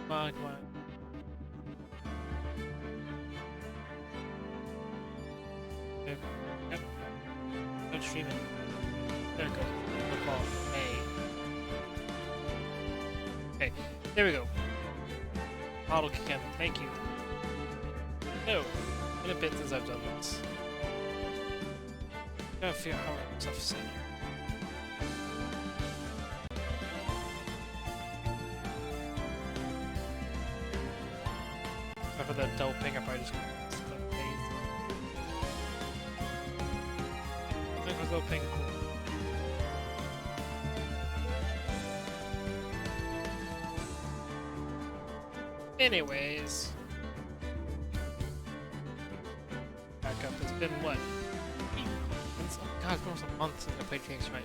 Come on, come on. Yep. Don't stream it. There it goes. Football. Hey. Okay, there we go. Model cam, thank you. No, in a bit since I've done this. Gotta figure out how stuff to say. For that double ping, I probably just I think I'll go ping. Anyways, back up. It's been what? God, it's almost a month since I played Phoenix Wright.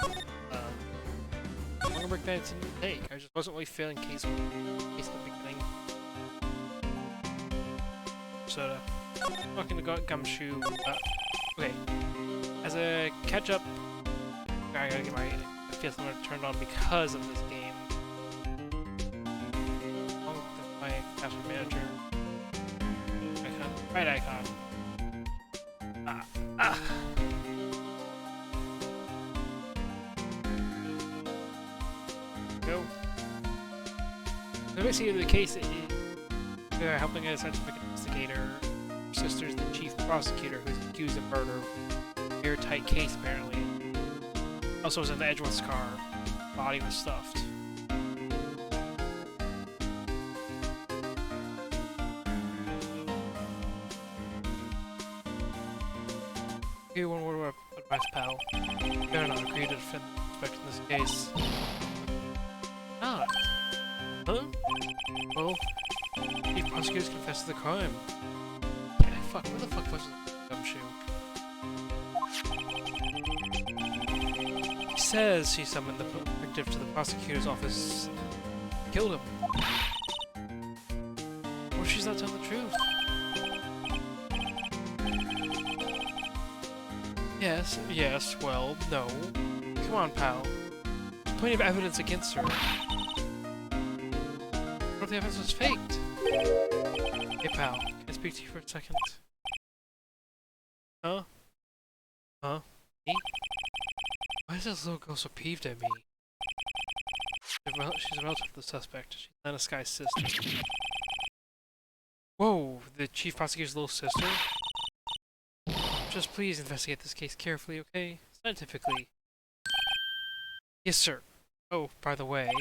Longer break than it's in the take. I just wasn't really feeling case in the beginning. Soda. Talking to Gumshoe. Okay. As a catch up, I gotta get my fifth one turned on because of this game. My password manager. Icon. Right icon. Go. So basically, the case is they're helping a scientific investigator. Her sister's the chief prosecutor who's accused of murder. Airtight case, apparently. Also was in the Edgeworth's car. Body was stuffed. Here, one word of advice, pal. You better not agree to defend the suspect in this case. Ah. Huh? Well, chief prosecutors confessed to the crime. Yeah, fuck, where the fuck was the Gumshoe? He says he summoned the detective to the prosecutor's office. Killed him. What if she's not telling the truth? Yes, well, no. Come on, pal. There's plenty of evidence against her. What if the evidence was faked? Hey, pal, can I speak to you for a second? Huh? Huh? Me? Why is this little girl so peeved at me? She's a relative of the suspect. She's not this guy's sister. Whoa, the chief prosecutor's little sister? Just please investigate this case carefully, okay? Scientifically. Yes, sir. Oh, by the way,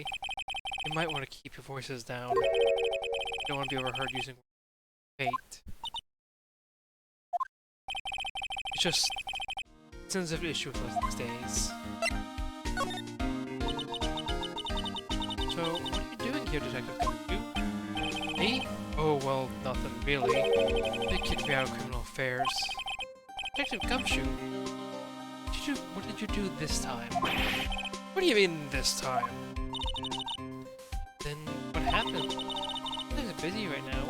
you might want to keep your voices down. You don't want to be overheard using fate. It's just a sensitive issue with us these days. So, what are you doing here, Detective Gumshoe? Me? Oh, well, nothing really. They kicked me out of criminal affairs. Detective Gumshoe? What did you do this time? What do you mean, this time? Then, what happened? Things are busy right now.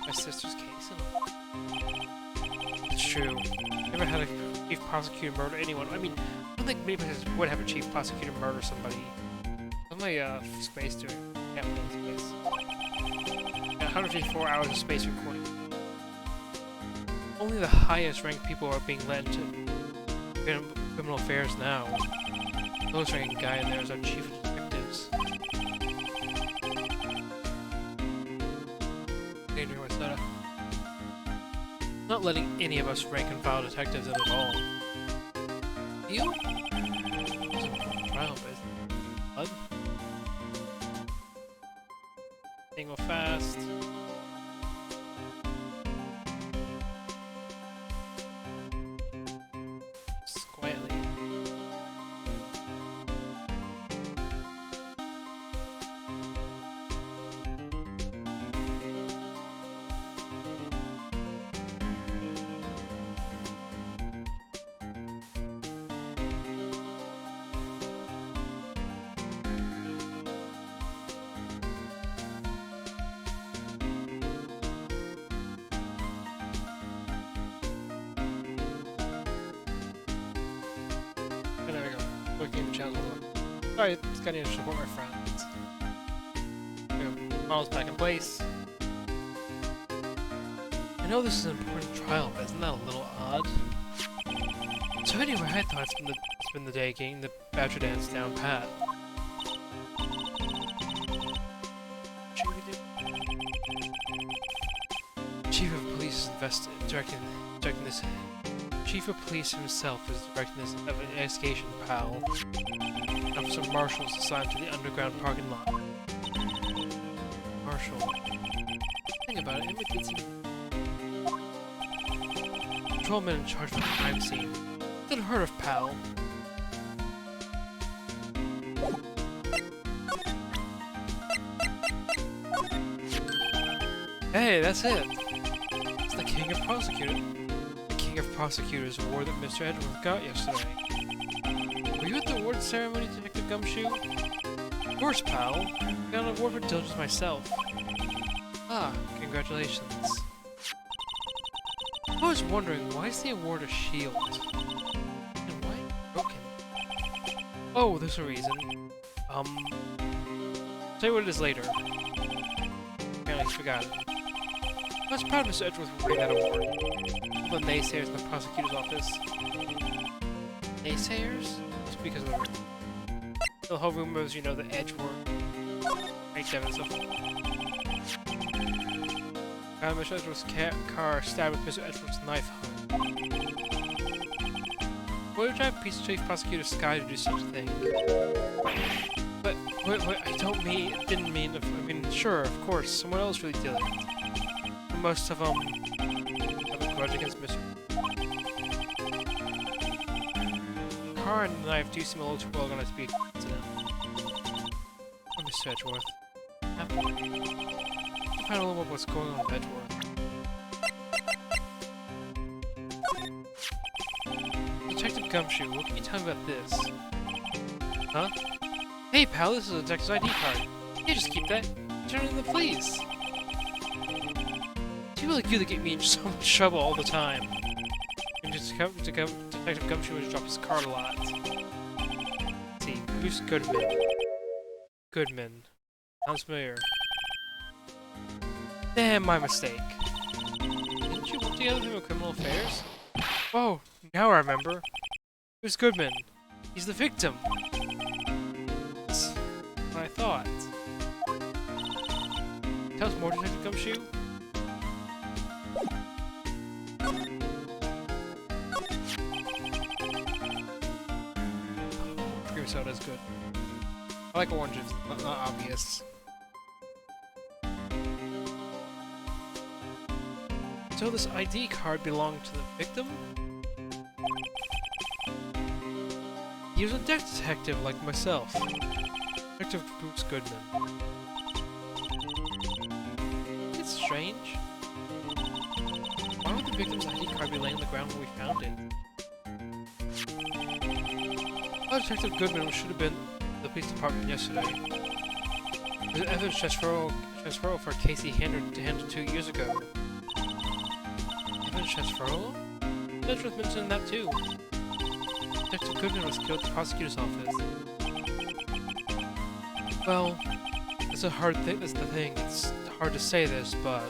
My sister's case and all. It's true. Never had a chief prosecutor murder anyone. I mean, I don't think many places would have a chief prosecutor murder somebody. What's my space doing? Yeah, space. 154 hours of space recording. Only the highest ranked people are being led to criminal affairs now. The lowest ranking guy in there is our chief of detectives. Drink my soda. Not letting any of us rank and file detectives in at all. You? It's a trial, but blood? Single fast. Quietly. There we go. Looking at the channel. Sorry, just gotta need to support my friends. Smile's back in place. I know this is an important trial, but isn't that a little odd? So anyway, I thought it's been the day getting the Badger Dance down pat. Chief of Police is directing this. Chief of Police himself is directing this investigation, pal. And some marshals assigned to the underground parking lot. Marshal. Think about it, imitates him. Patrolman in charge of the crime scene. Never heard of pal. Hey, that's it. It's the King of Prosecutors. The King of Prosecutors award that Mr. Edgeworth got yesterday. Were you at the award ceremony, Detective Gumshoe? Of course, pal. I got an award for diligence myself. Ah, congratulations. I was wondering, why is the award a shield? And why broken? Oh, there's a reason. Tell you what it is later. Apparently I forgot it. I was proud of Mr. Edgeworth for winning that award. All the naysayers in the prosecutor's office. Naysayers? That's because of the whole rumors, you know, the Edgeworth. Right, Devin, so Mr. Edgeworth's car stabbed with Mr. Edgeworth's knife home. Why would drive Chief Prosecutor Sky to do such a thing? But, wait, didn't mean, I mean, sure, of course, someone else really did it. Most of them have a grudge against Mr. The car and the knife do seem a little too well organized to be a coincidence. Oh, Mr. Edgeworth. Let's find a little more what's going on with Edgeworth. Detective Gumshoe, what can you tell me about this? Huh? Hey pal, this is a detective's ID card. Hey, just keep that. Turn it in the police. People like you that get me in so much trouble all the time. And Detective Gumshoe has dropped his card a lot. Let's see, who's Goodman? Goodman. Sounds familiar. Damn, my mistake. Didn't you work together with criminal affairs? Oh, now I remember. Who's Goodman? He's the victim. That's what I thought. Tell us more, Detective Gumshoe. Cream soda is good. I like oranges, but not obvious. So this ID card belonged to the victim? He was a detective like myself. Detective Bruce Goodman. It's strange. Why would the victim's ID card be laying on the ground when we found it? Oh, Detective Goodman should have been at the police department yesterday. There's evidence transferal for a case he handled 2 years ago. Evidence transferal? Edgeworth mentioned that too. Detective Goodman was killed at the prosecutor's office. Well, it's a hard thing. That's the thing. It's hard to say this, but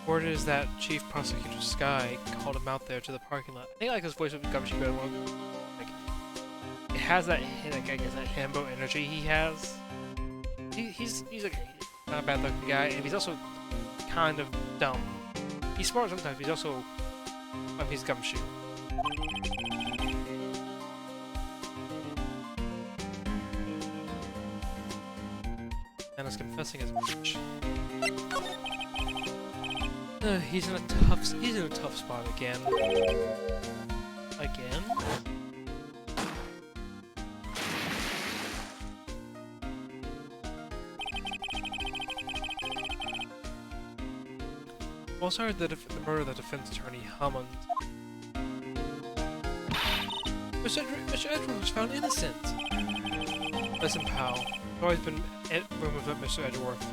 word is that Chief Prosecutor Sky called him out there to the parking lot. I think like his voice would become better. Like it has that, like I guess that Hambo energy he has. He's like not a bad looking guy, and he's also kind of dumb. He's smart sometimes. He's also he's Gumshoe. And is confessing his breach. He's in a tough spot again. Again? Also heard the murder of the defense attorney Hammond. Mr. Edgeworth was found innocent. Listen, pal. I've always been rumors about Mr. Edgeworth.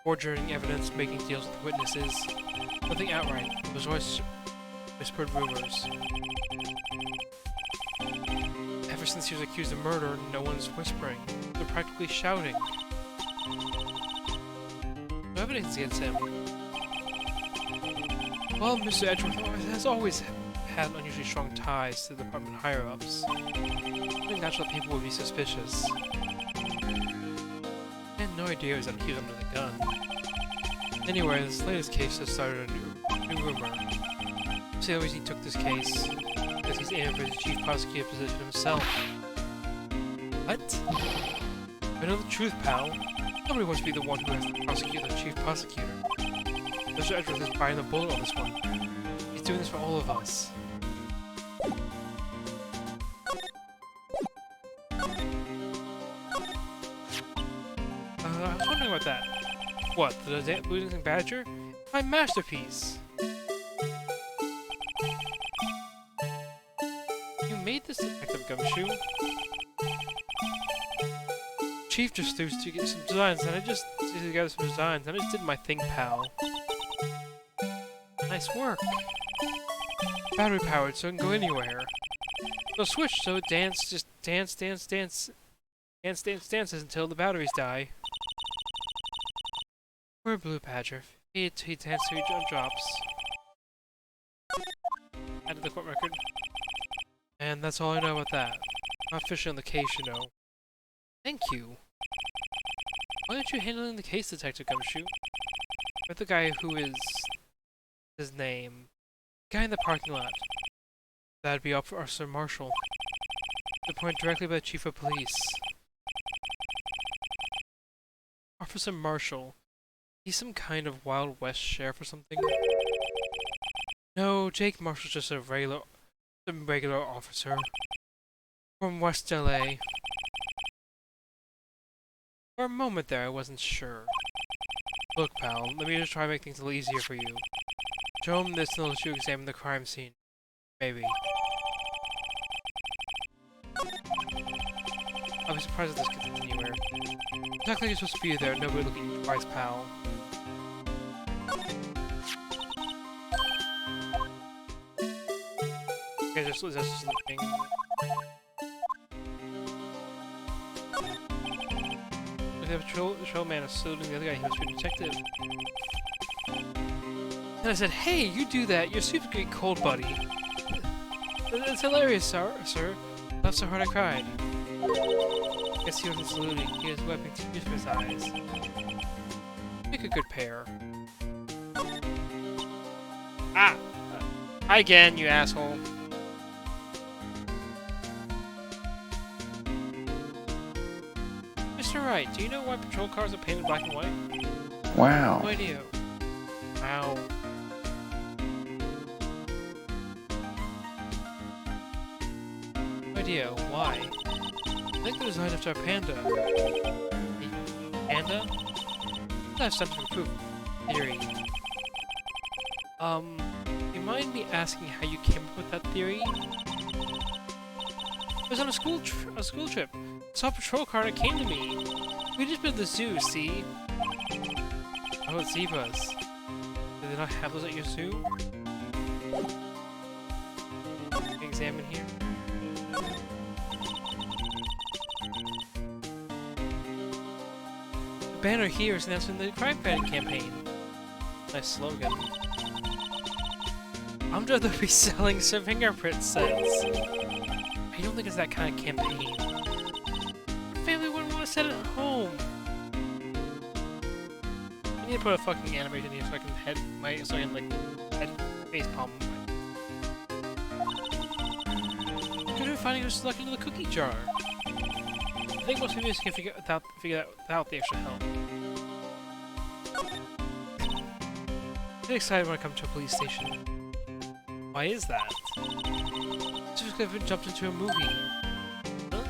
Forging evidence, making deals with witnesses. Nothing outright. It was always whispered rumors. Ever since he was accused of murder, no one's whispering. They're practically shouting. No evidence against him. Well, Mr. Edgeworth has always had unusually strong ties to the department higher-ups. I think natural people would be suspicious. I had no idea he was accused under the gun. Anyway, this latest case has started a new rumor. See, the reason he took this case because he's aiming for the chief prosecutor position himself. What? I know the truth, pal. Nobody wants to be the one who has to prosecute the chief prosecutor. Mr. Edgeworth is biting the bullet on this one. He's doing this for all of us. I was wondering about that. What, the losing badger? My masterpiece! You made this, Detective Gumshoe. Chief just threw to get some designs, and I just did my thing, pal. Nice work. Battery powered, so it can go anywhere. So switch, so just dances until the batteries die. Poor Blue Badger. He dances till he drops. Added the court record. And that's all I know about that. I'm officially on the case, you know. Thank you. Why aren't you handling the case, Detective Gumshoe? With the guy who is... his name? The guy in the parking lot. That'd be Officer Marshall. Appointed directly by the Chief of Police. Officer Marshall. He's some kind of Wild West sheriff or something? No, Jake Marshall's just a regular officer. From West LA. For a moment there, I wasn't sure. Look, pal, let me just try to make things a little easier for you. Show him this and he'll let you examine the crime scene. Maybe. I'll be surprised if this gets anywhere. It's not like you're supposed to be there, nobody looking at you twice, pal. Okay, that's just looking. The patrol man is saluting the other guy, he must be a detective. And I said, hey, you do that, you're super great cold buddy. It's hilarious, sir. Laughed so hard I cried. Guess he wasn't saluting, he was wiping tears from his eyes. Make a good pair. Ah! Hi again, you asshole. Mr. Wright, do you know why patrol cars are painted black and white? Wow. No idea. Wow. No idea. Why? I think they're designed after a panda. A panda? That's something to prove. Theory. You mind me asking how you came up with that theory? I was on a school trip. Saw a patrol car and it came to me. We just been at the zoo, see? Oh, it's zebras. Do they not have those at your zoo? Can we examine here? The banner here is announcing the crime fighting campaign. Nice slogan. I'm sure they'll be selling some fingerprint sets. I don't think it's that kind of campaign. Family wouldn't want to set it at home. I need to put a fucking animation here so I can head face palm. Good at finding her stuck into the cookie jar. I think most people can figure that without the extra help. I get excited when I come to a police station. Why is that? Just because I've jumped into a movie. Huh?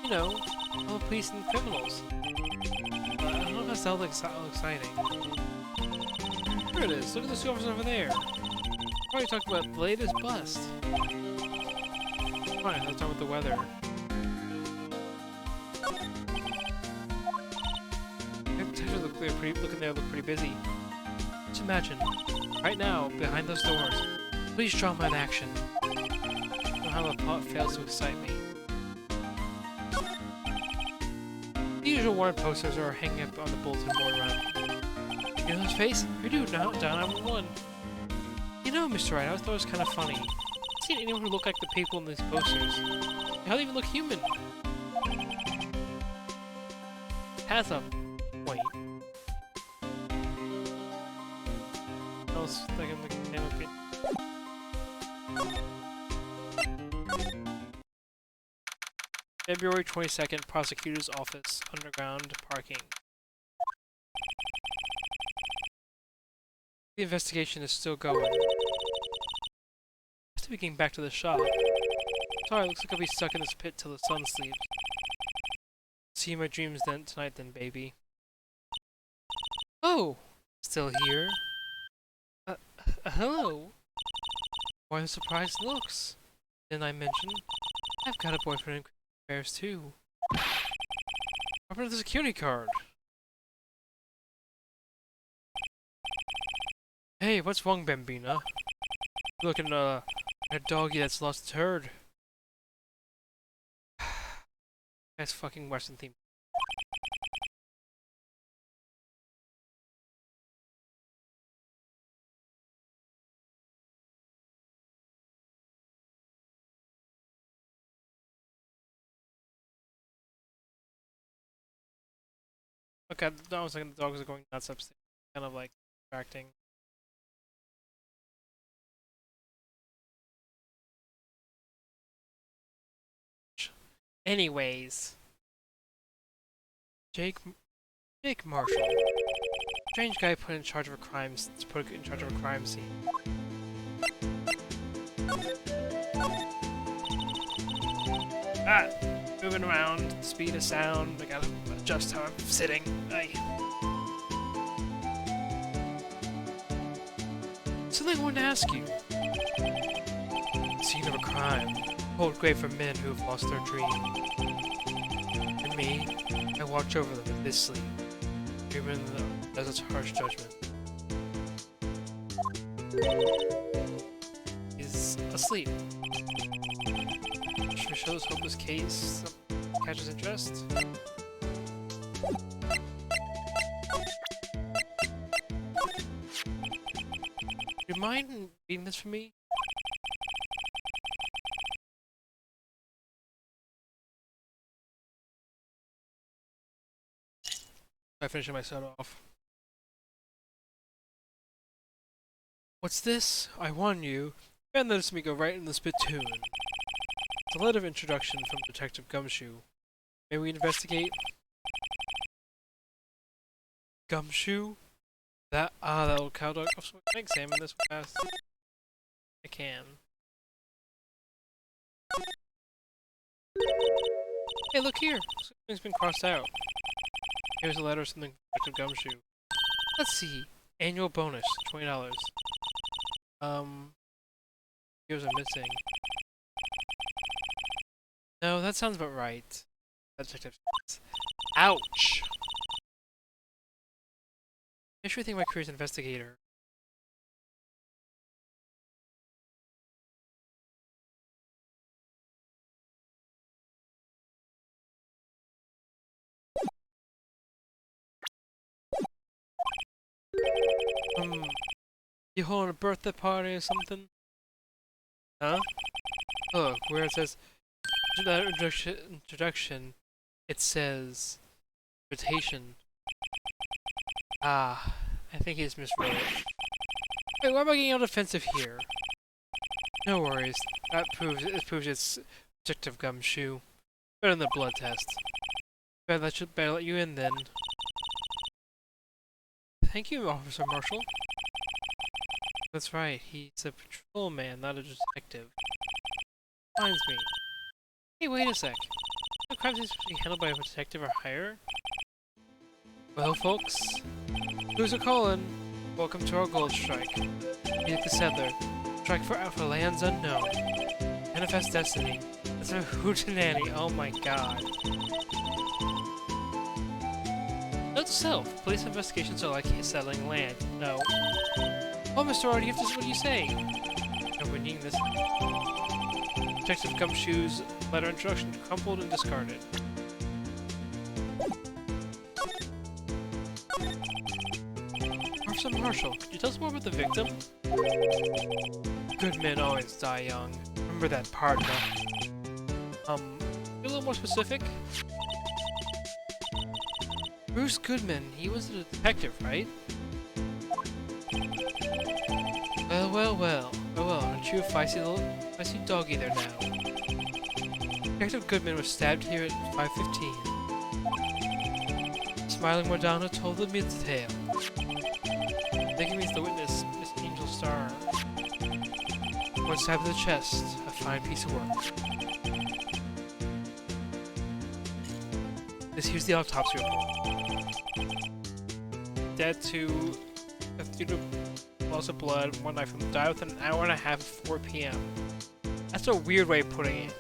You know, all the police and criminals. I don't know if that's all exciting. Here it is. Look at the two officers over there. Why are you talking about the latest bust? Fine, let's talk about the weather. They look pretty busy. Just imagine, right now, behind those doors, please draw my action. I don't know how the plot fails to excite me. The usual wanted posters are hanging up on the bulletin board around. You know his face? I do now, down on one. You know, Mr. Wright, I always thought it was kind of funny. I haven't seen anyone who looked like the people in these posters. They don't even look human. Has a point. Else, like in the name of it. February 22nd, Prosecutor's Office, underground parking. The investigation is still going. I have to be getting back to the shop. Sorry, looks like I'll be stuck in this pit till the sun sleeps. See you in my dreams then tonight then, baby. Oh! Still here? Hello? Why the surprised looks? Didn't I mention? I've got a boyfriend in Paris too. Open up the security card. Hey, what's wrong, Bambina? You're looking, like a doggy that's lost its herd. Nice fucking Western theme. Okay, I was thinking the dogs are going nuts upstairs. Kind of like distracting. Anyways, Jake Marshall, strange guy put in charge of a crime scene. Ah, moving around, speed of sound. I gotta adjust how I'm sitting. Aye. Something I wanted to ask you. Scene of a crime. Old grave for men who have lost their dream. And me, I watch over them in this sleep, even though as its harsh judgment. He's asleep. Should we show this hopeless case catches interest? Do you mind reading this for me? I finishing my soda off. What's this? I won you. And notice me go right in the spittoon. It's a letter of introduction from Detective Gumshoe. May we investigate? Gumshoe? That old cow dog. Oh, so can I examine this fast? I can. Hey, look here! Something's been crossed out. Here's a letter or something from Detective Gumshoe. Let's see. Annual bonus, $20. Here's a missing. No, that sounds about right. Detective. Ouch! I should think my career as an investigator. You holding a birthday party or something? Huh? Look, where it says that introduction, it says invitation. Ah, I think he's misread it. Wait, why am I getting all defensive here? No worries. That proves it's Detective Gumshoe. Better than the blood test. Better let you in then. Thank you, Officer Marshall. That's right, he's a patrolman, not a detective. Reminds me. Hey, wait a sec. The crime seems to be handled by a detective or higher? Well, folks, who's a calling? Welcome to our gold strike. Meet the settler. Strike for lands unknown. Manifest destiny. That's a hootenanny. Oh my god. Note to self. Police investigations are like settling land. No. Oh, Mr. Wright, what do you say? No, we're needing this. Detective Gumshoe's letter introduction crumpled and discarded. Officer Marshall, could you tell us more about the victim? Good men always die young. Remember that, partner. Be a little more specific? Bruce Goodman, he was a detective, right? Well, aren't you a feisty doggy there now? Detective Goodman was stabbed here at 5:15. Smiling Madonna told me the tale. Thinking means the witness, Miss Angel Star. One stabbed in the chest, a fine piece of work. Here's the autopsy report. Dead due to loss of blood, one knife from died within an hour and a half at 4 p.m. That's a weird way of putting it.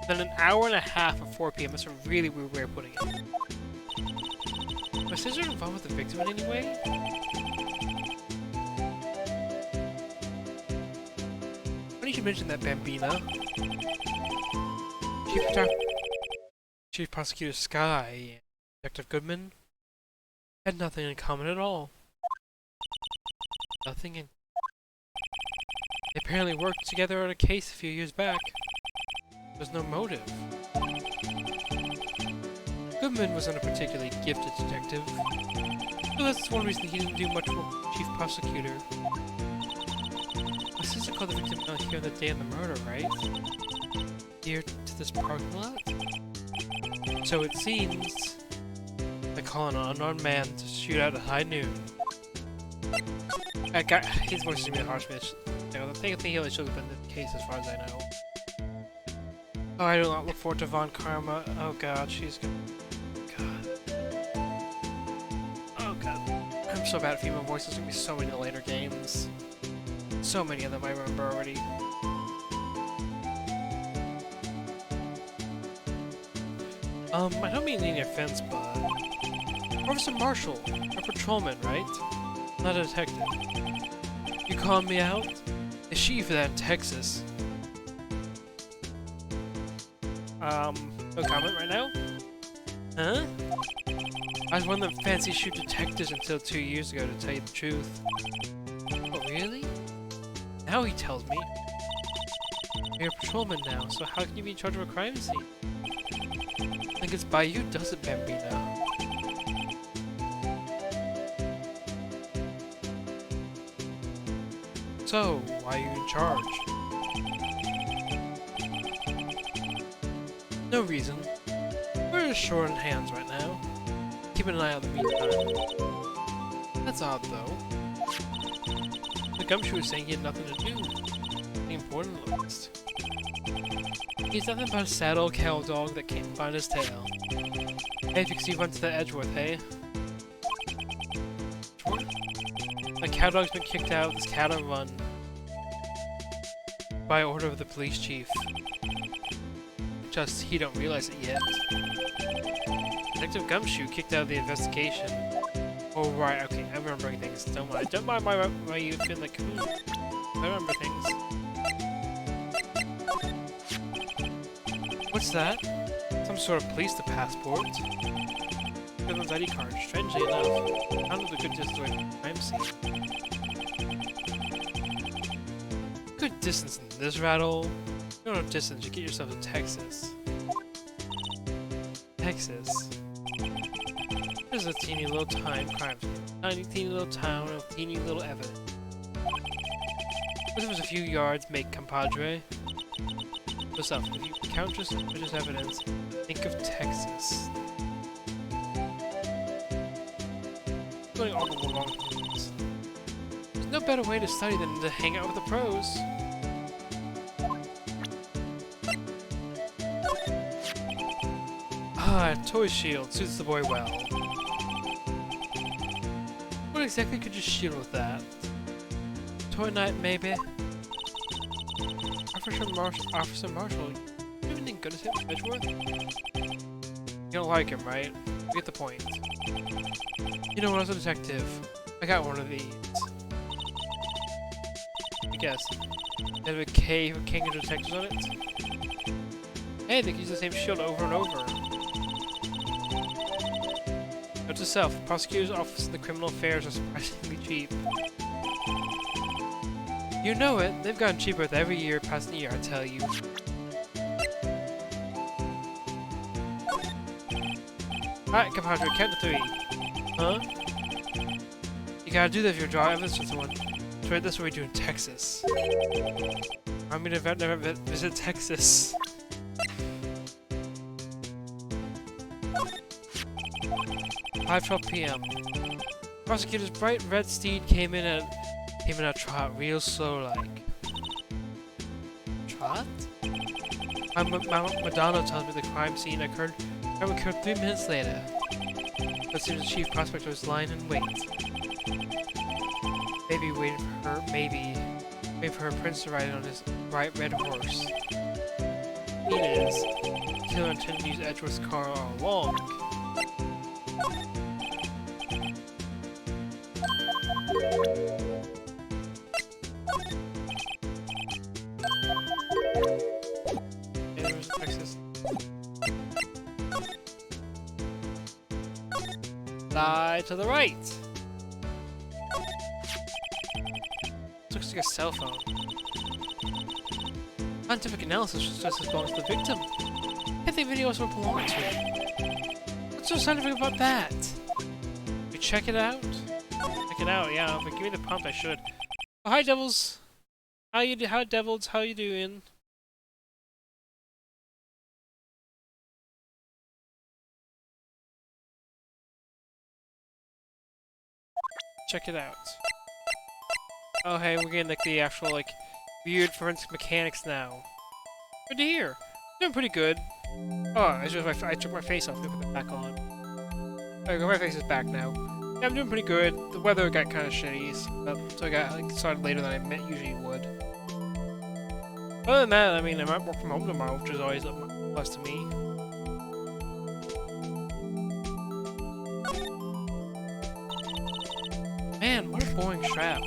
Then an hour and a half at 4 p.m. That's a really weird way of putting it. Was Scissor involved with the victim in any way? Why did you mention that, Bambina? Chief Prosecutor Sky and Detective Goodman had nothing in common at all. Nothing in... They apparently worked together on a case a few years back. There's no motive. Goodman wasn't a particularly gifted detective, so that's one reason he didn't do much work with Chief Prosecutor. My sister called the victim out here on the day of the murder, right? Here to this parking lot? So it seems they call an unarmed man to shoot out at high noon. That guy, his voice is gonna be harsh, bitch. You know, I think he only shows up in the case as far as I know. Oh, I do not look forward to Von Karma. Oh god, she's gonna... God. Oh god. I'm so bad at female voices. There's gonna be so many later games. So many of them I remember already. I don't mean any offense, but... Officer Marshall, a patrolman, right? Not a detective. You calling me out? Is she for that in Texas? No comment right now? Huh? I was one of them fancy shoot detectives until 2 years ago, to tell you the truth. Oh, really? Now he tells me. You're a patrolman now, so how can you be in charge of a crime scene? I think it's by you, does it, Bambino? So, why are you in charge? No reason. We're short on hands right now. Keep an eye on the meantime. That's odd, though. The gumshoe was saying he had nothing to do. Nothing important, at least. He's nothing but a sad old cow dog that can't find his tail. Hey, if you can see, run to the Edgeworth, hey? The cow dog's been kicked out of this cattle run by order of the police chief. Just he don't realize it yet. Detective Gumshoe kicked out of the investigation. Oh right, okay, I'm remembering things. Don't mind why you feel like I remember things. What's that? Some sort of police passport. Goodman's ID card. Strangely enough, none of the good distance away from the crime scene. Good distance in this rattle. You don't know distance, you get yourself to Texas. Texas. There's a teeny little crime scene. Tiny teeny little town of teeny little evidence. This was a few yards, make compadre. What's up? If you count just evidence, think of Texas. Going all the wrong things. There's no better way to study than to hang out with the pros. Ah, toy shield suits the boy well. What exactly could you shield with that? Toy night, maybe? Officer Marshall, you have anything good to say about Edgeworth? You don't like him, right? You get the point. You know, when I was a detective, I got one of these. I guess. They have a cave with king of detectives on it. Hey, they can use the same shield over and over. Note to self, prosecutor's office and the criminal affairs are surprisingly cheap. You know it, they've gotten cheaper with every year past the year, I tell you. Alright, compadre, count to 3. Huh? You gotta do that if you're drawing evidence with someone. That's right, that's what we do in Texas. I'm gonna never visit Texas. 5:12 p.m. Prosecutor's bright red steed came in a trot, real slow like. Trot? Madonna tells me the crime scene occurred 3 minutes later. Let's see the chief prospector was lying in wait. Maybe waiting for her prince to ride on his bright red horse. It is. Killer intended to use Edgeworth's car all along. Lie to the right. Looks like a cell phone. Scientific analysis suggests it belongs to the victim. I think videos will belong to it. What's so scientific about that? We check it out? Check it out, yeah. But give me the pump, I should. Oh, hi, devils. How you doing? Check it out. Oh, hey, we're getting like the actual like weird forensic mechanics now. Good to hear. Doing pretty good. Oh, I took my face off. Let me put it back on. There we go. My face is back now. Yeah, I'm doing pretty good. The weather got kind of shitty, so I got like, started later than I usually would. Other than that, I mean, I might work from home tomorrow, which is always a plus to me. Man, what a boring strap.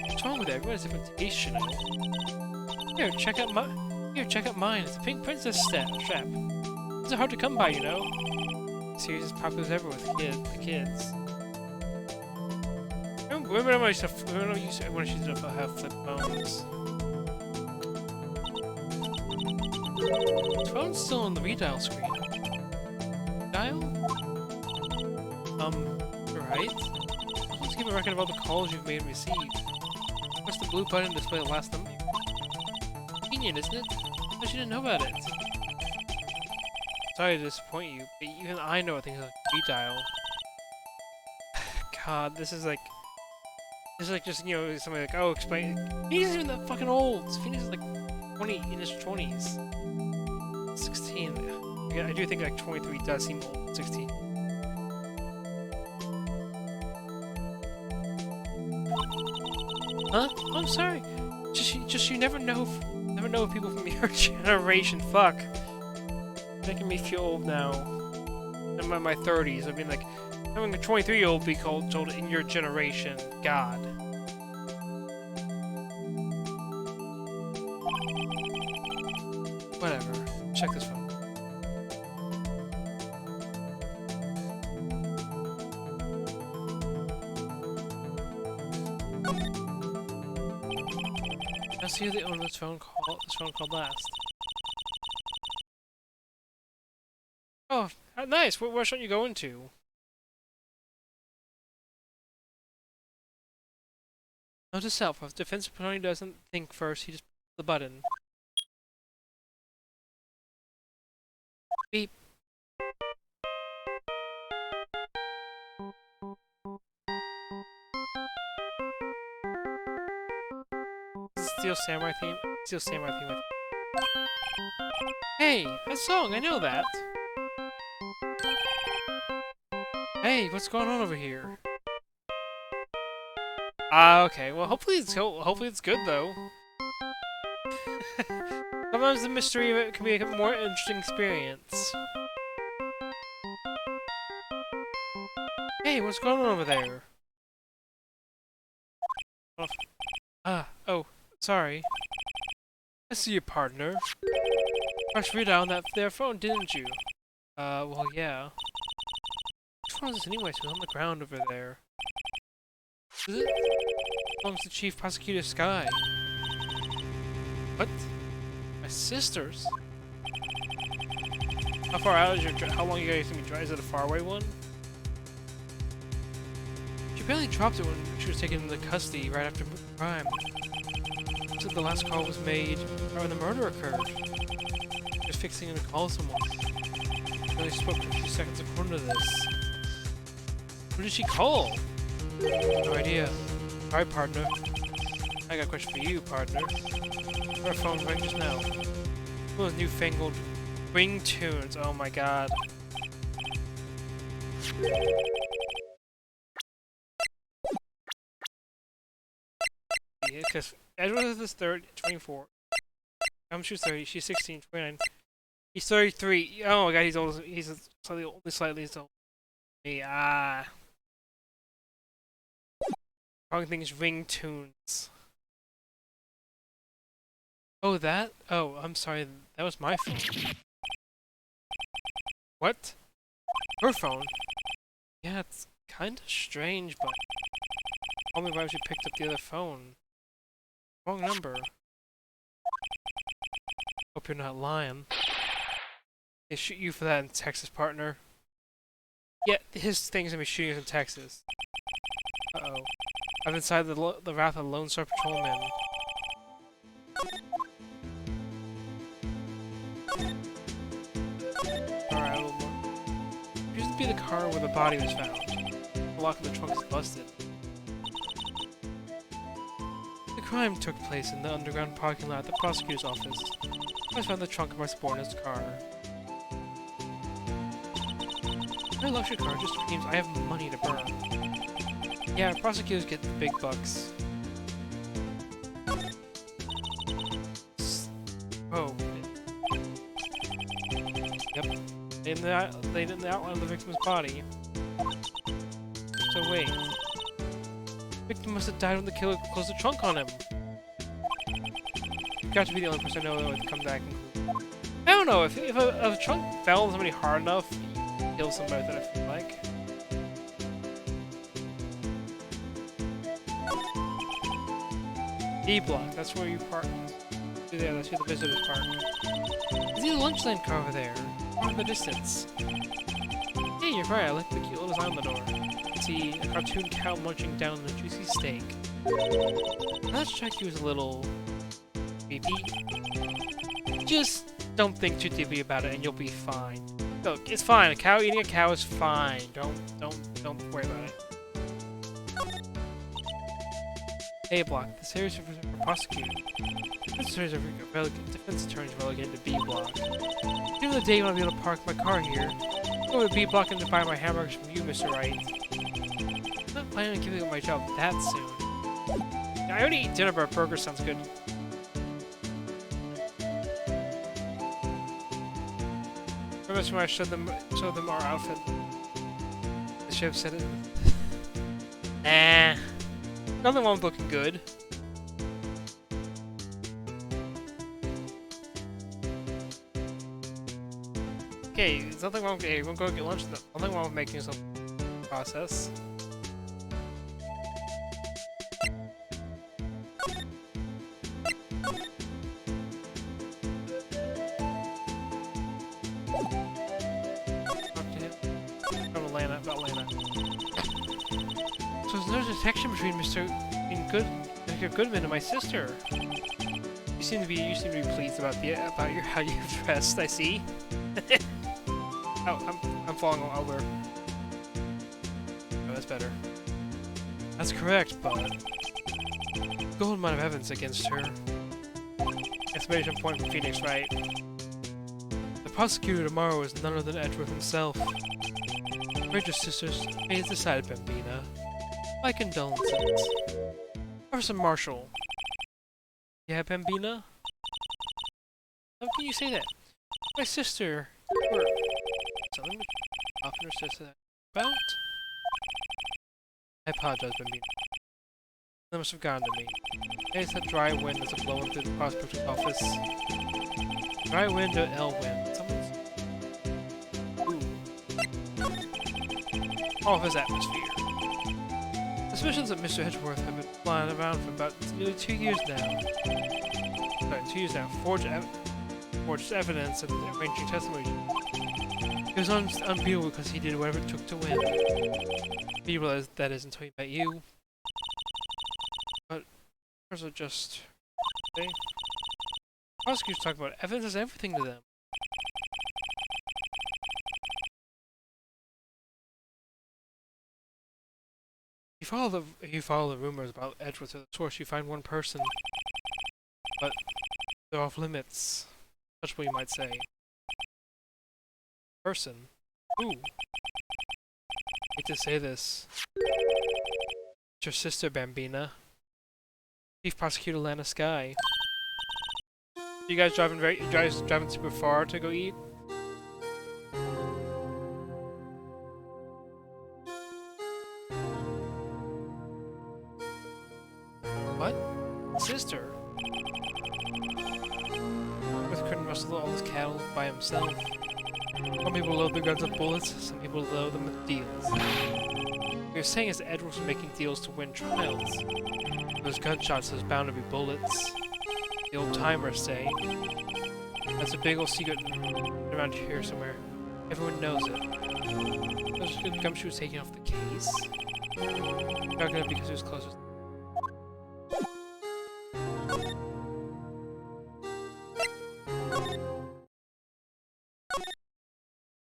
What's wrong with it? Everyone has different tastes, you know. Here, check out mine. It's a pink princess strap. These are hard to come by, you know. The series is popular as ever with the kids. Remember when I used to have flip phones? The phone's still on the redial screen. Dial? Right? Let's keep a record of all the calls you've made and received. Press the blue button to display the last number. Convenient, isn't it? I should didn't know about it. Sorry to disappoint you, but even I know what things like redial. God, this is like just, you know, somebody like, oh, explain. Phoenix isn't even that fucking old. Phoenix is like 20, in his 20s. 16. I do think like 23 does seem old. 16. Huh? Oh, I'm sorry. Just you never know people from your generation. Fuck. Making me feel old now. I'm in my 30s. I mean, like, having a 23-year-old be told in your generation. God. Whatever. Check this phone. Let's see who the owner of this phone called last. Oh, nice. What restaurant you going to? Note to self: if the defensive attorney doesn't think first, he just presses the button. Beep. Steel Samurai theme. Steel Samurai theme. Hey, that song. I know that. Hey, what's going on over here? Ah, okay. Well, hopefully it's good though. Sometimes the mystery of it can be a more interesting experience. Hey, what's going on over there? Oh, sorry. I see your partner. Pressed readout on that their phone, didn't you? Well, yeah. one is this anyway? So it's on the ground over there. Is it? Belongs to Chief Prosecutor Sky. What? My sister's? How far out is your? How long you guys gonna be driving? Is it a faraway one? She apparently dropped it when she was taken into custody right after the crime. Said the last call was made right when the murder occurred. Just fixing to call someone. She only spoke for a few seconds according to this. Who did she call? No idea. Alright, partner. I got a question for you, partner. Our phone rang just now. Those newfangled ringtones. Oh my god. Yeah, because Edward is 24. She's 30. She's 16, 29. He's 33. Oh my god, he's old. He's slightly as old as me. Wrong thing is ringtones. Oh, that? Oh, I'm sorry. That was my phone. What? Her phone? Yeah, it's kind of strange, but... Tell me why she picked up the other phone. Wrong number. Hope you're not lying. They shoot you for that in Texas, partner. Yeah, his thing's gonna be shooting us in Texas. Uh-oh. I'm inside the wrath of the Lone Star Patrolman. Alright, a little more. Appears to be the car where the body was found. The lock of the trunk is busted. The crime took place in the underground parking lot at the prosecutor's office. I found the trunk of my subordinate's car. My luxury car just screams I have money to burn. Yeah, prosecutors get the big bucks. Oh. Yep. They didn't outline the victim's body. So wait. The victim must have died when the killer closed the trunk on him. You've got to be the only person I know that would come back and... I don't know, if a trunk fell on somebody hard enough, you can kill somebody that I feel like. D block, that's where you park. Yeah, that's where the visitors park. I see the lunch lane car over there, far in the distance. Hey, you're right, I like the cute little sign on the door. I see a cartoon cow munching down a juicy steak. That strike you as a little... creepy. Just don't think too deeply about it and you'll be fine. Look, it's fine, a cow eating a cow is fine. Don't worry about it. A block. This area is for prosecutor. Defense attorneys relegated to B block. Given the day you want to be able to park my car here, go to B block and to buy my hamburgers from you, Mr. Wright. I'm not planning on giving up my job that soon. Yeah, I already eat dinner, but a burger sounds good. Remember when I showed them our outfit? They should have said it. Nah. Nothing wrong with looking good. Okay, there's nothing wrong with we're gonna go get lunch. Nothing wrong with making some process. Talk to him. About Lana. So there's no detection between Mr. Goodman and my sister. You seem to be pleased about how you've dressed. I see. Oh, I'm falling over. Oh, that's better. That's correct, but gold amount of evidence against her. Exclamation point from Phoenix, right? The prosecutor tomorrow is none other than Edward himself. Rachel's sisters may have decided, Bambina. My condolences. Officer Marshall. Yeah, Bambina? How can you say that? My sister. Something often her sister about? I apologize, Bambina. They must have gotten to me. It's a dry wind that's blowing through the prosecutor's office. Dry wind or L wind. Someone's... Ooh. of his atmosphere. Suspicions that Mr. Edgeworth have been flying around for about nearly 2 years now. Sorry, 2 years now. Forged evidence and arranging testimony. It was unbeatable because he did whatever it took to win. He realized that is until he met you. But also just okay. Prosecutors talk about evidence is everything to them. You follow the rumors about Edgeworth to the source, you find one person, but they're off limits. That's what you might say. Person? Who? I hate to say this. It's your sister, Bambina. Chief Prosecutor Lana Sky. You guys driving super far to go eat? What? Sister? With couldn't rustle all his cattle by himself. Some people load their guns with bullets, some people load them with deals. What you're saying is that Edwards was making deals to win trials. Those gunshots, there's bound to be bullets. The old timers say. That's a big old secret around here somewhere. Everyone knows it. Those good Gumshoe was taking off the case? Not gonna because he was closest.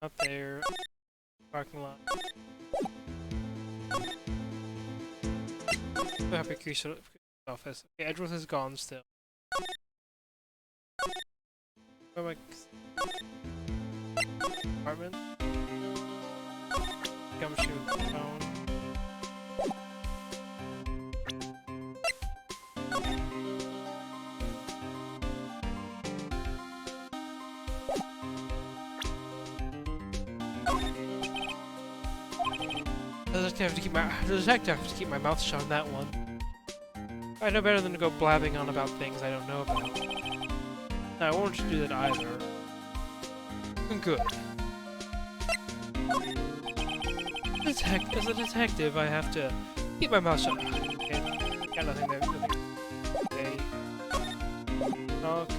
Up there. Parking lot. So happy Crease office. Okay, Edgeworth is gone still. Where am I? Apartment? Gumshoe phone. The detective have to keep my mouth shut on that one. I know better than to go blabbing on about things I don't know about. No, I won't do that either. Good. As a detective, I have to keep my mouth shut. Okay, got nothing there. Nothing. Okay. Talk.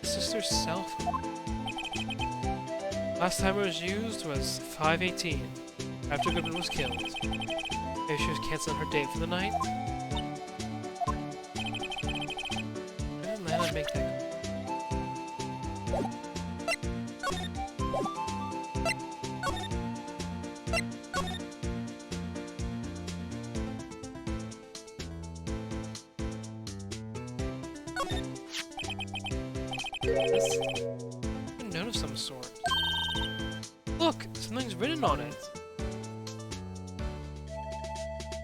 Sister's cell phone. Last time it was used was 5/18, after Goodman was killed. Maybe she was canceling her date for the night? Why did Lana make that? A note of some sort. Look! Something's written on it!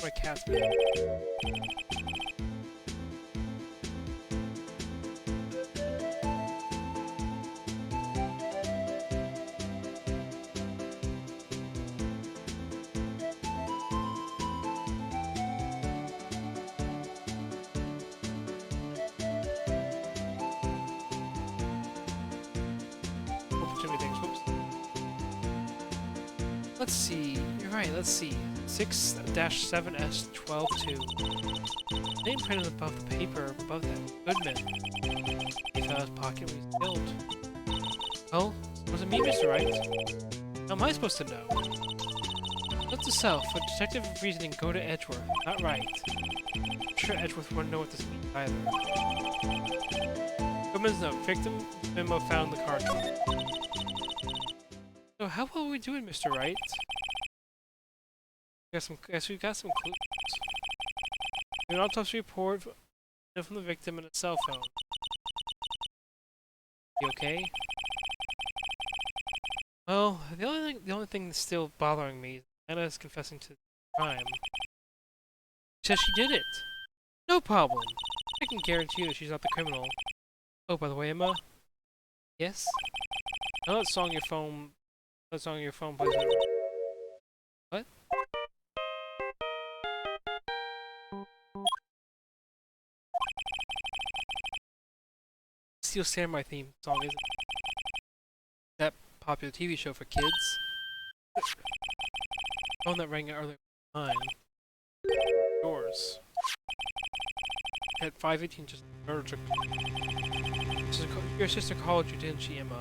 My cat's been. Too many things. Whoops. Let's see. You're right. Let's see. 6-7S122. Name printed above the paper above that. Goodman. He found his pocket when he was killed. Oh, was it me, Mr. Wright? How am I supposed to know? Note to self, for detective reasoning, go to Edgeworth, not Wright. I'm sure Edgeworth wouldn't know what this means either. Goodman's note. Victim memo found in the car trunk. So how well are we doing, Mr. Wright? Guess we got some clues. An autopsy report from the victim and a cell phone. You okay? Well, the only thing that's still bothering me is Anna is confessing to the crime. She says she did it. No problem. I can guarantee you that she's not the criminal. Oh, by the way, Emma. Yes. I know that song on your phone plays. What? Steel Samurai theme song isn't that popular TV show for kids. Phone that rang earlier mine. Yours. At 5:18, just murdered your sister called you, didn't she, Emma?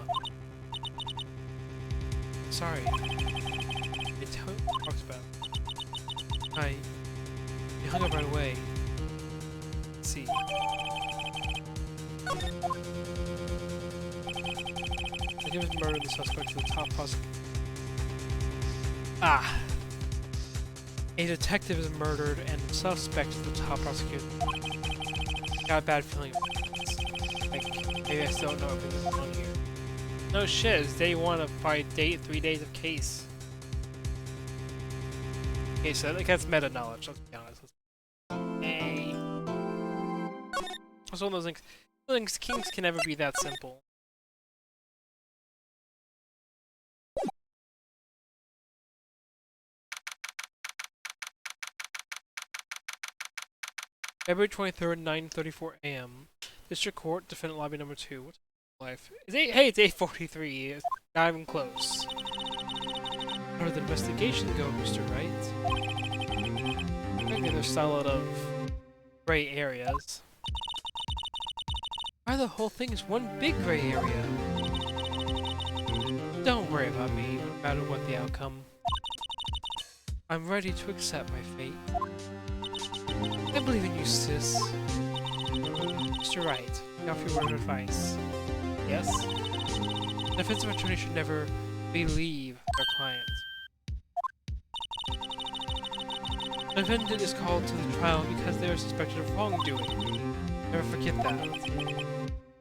Sorry. It's how it talks about. You hung up right away. Let's see. The given murder the suspect to the top prosecutor. Ah! A detective is murdered and the suspect is the top prosecutor. Got a bad feeling about this. Like, maybe I still don't know everything that's going on here. No shit, it's day 1 of probably 3 days of case. Okay, so like, that's meta knowledge, let's be honest. Hey. It's one of those things, kings can never be that simple. February 23rd, 9:34 a.m. District Court, Defendant Lobby number 2. What's life? Hey, it's 8:43. It's not even close. How did the investigation go, Mr. Wright? Maybe there's still a lot of gray areas. Why the whole thing is one big gray area? Don't worry about me, no matter what the outcome. I'm ready to accept my fate. I believe in you, sis. Mr. Wright, you offer your word of advice. Yes? The defensive attorney should never believe their client. The defendant is called to the trial because they are suspected of wrongdoing. Never forget that.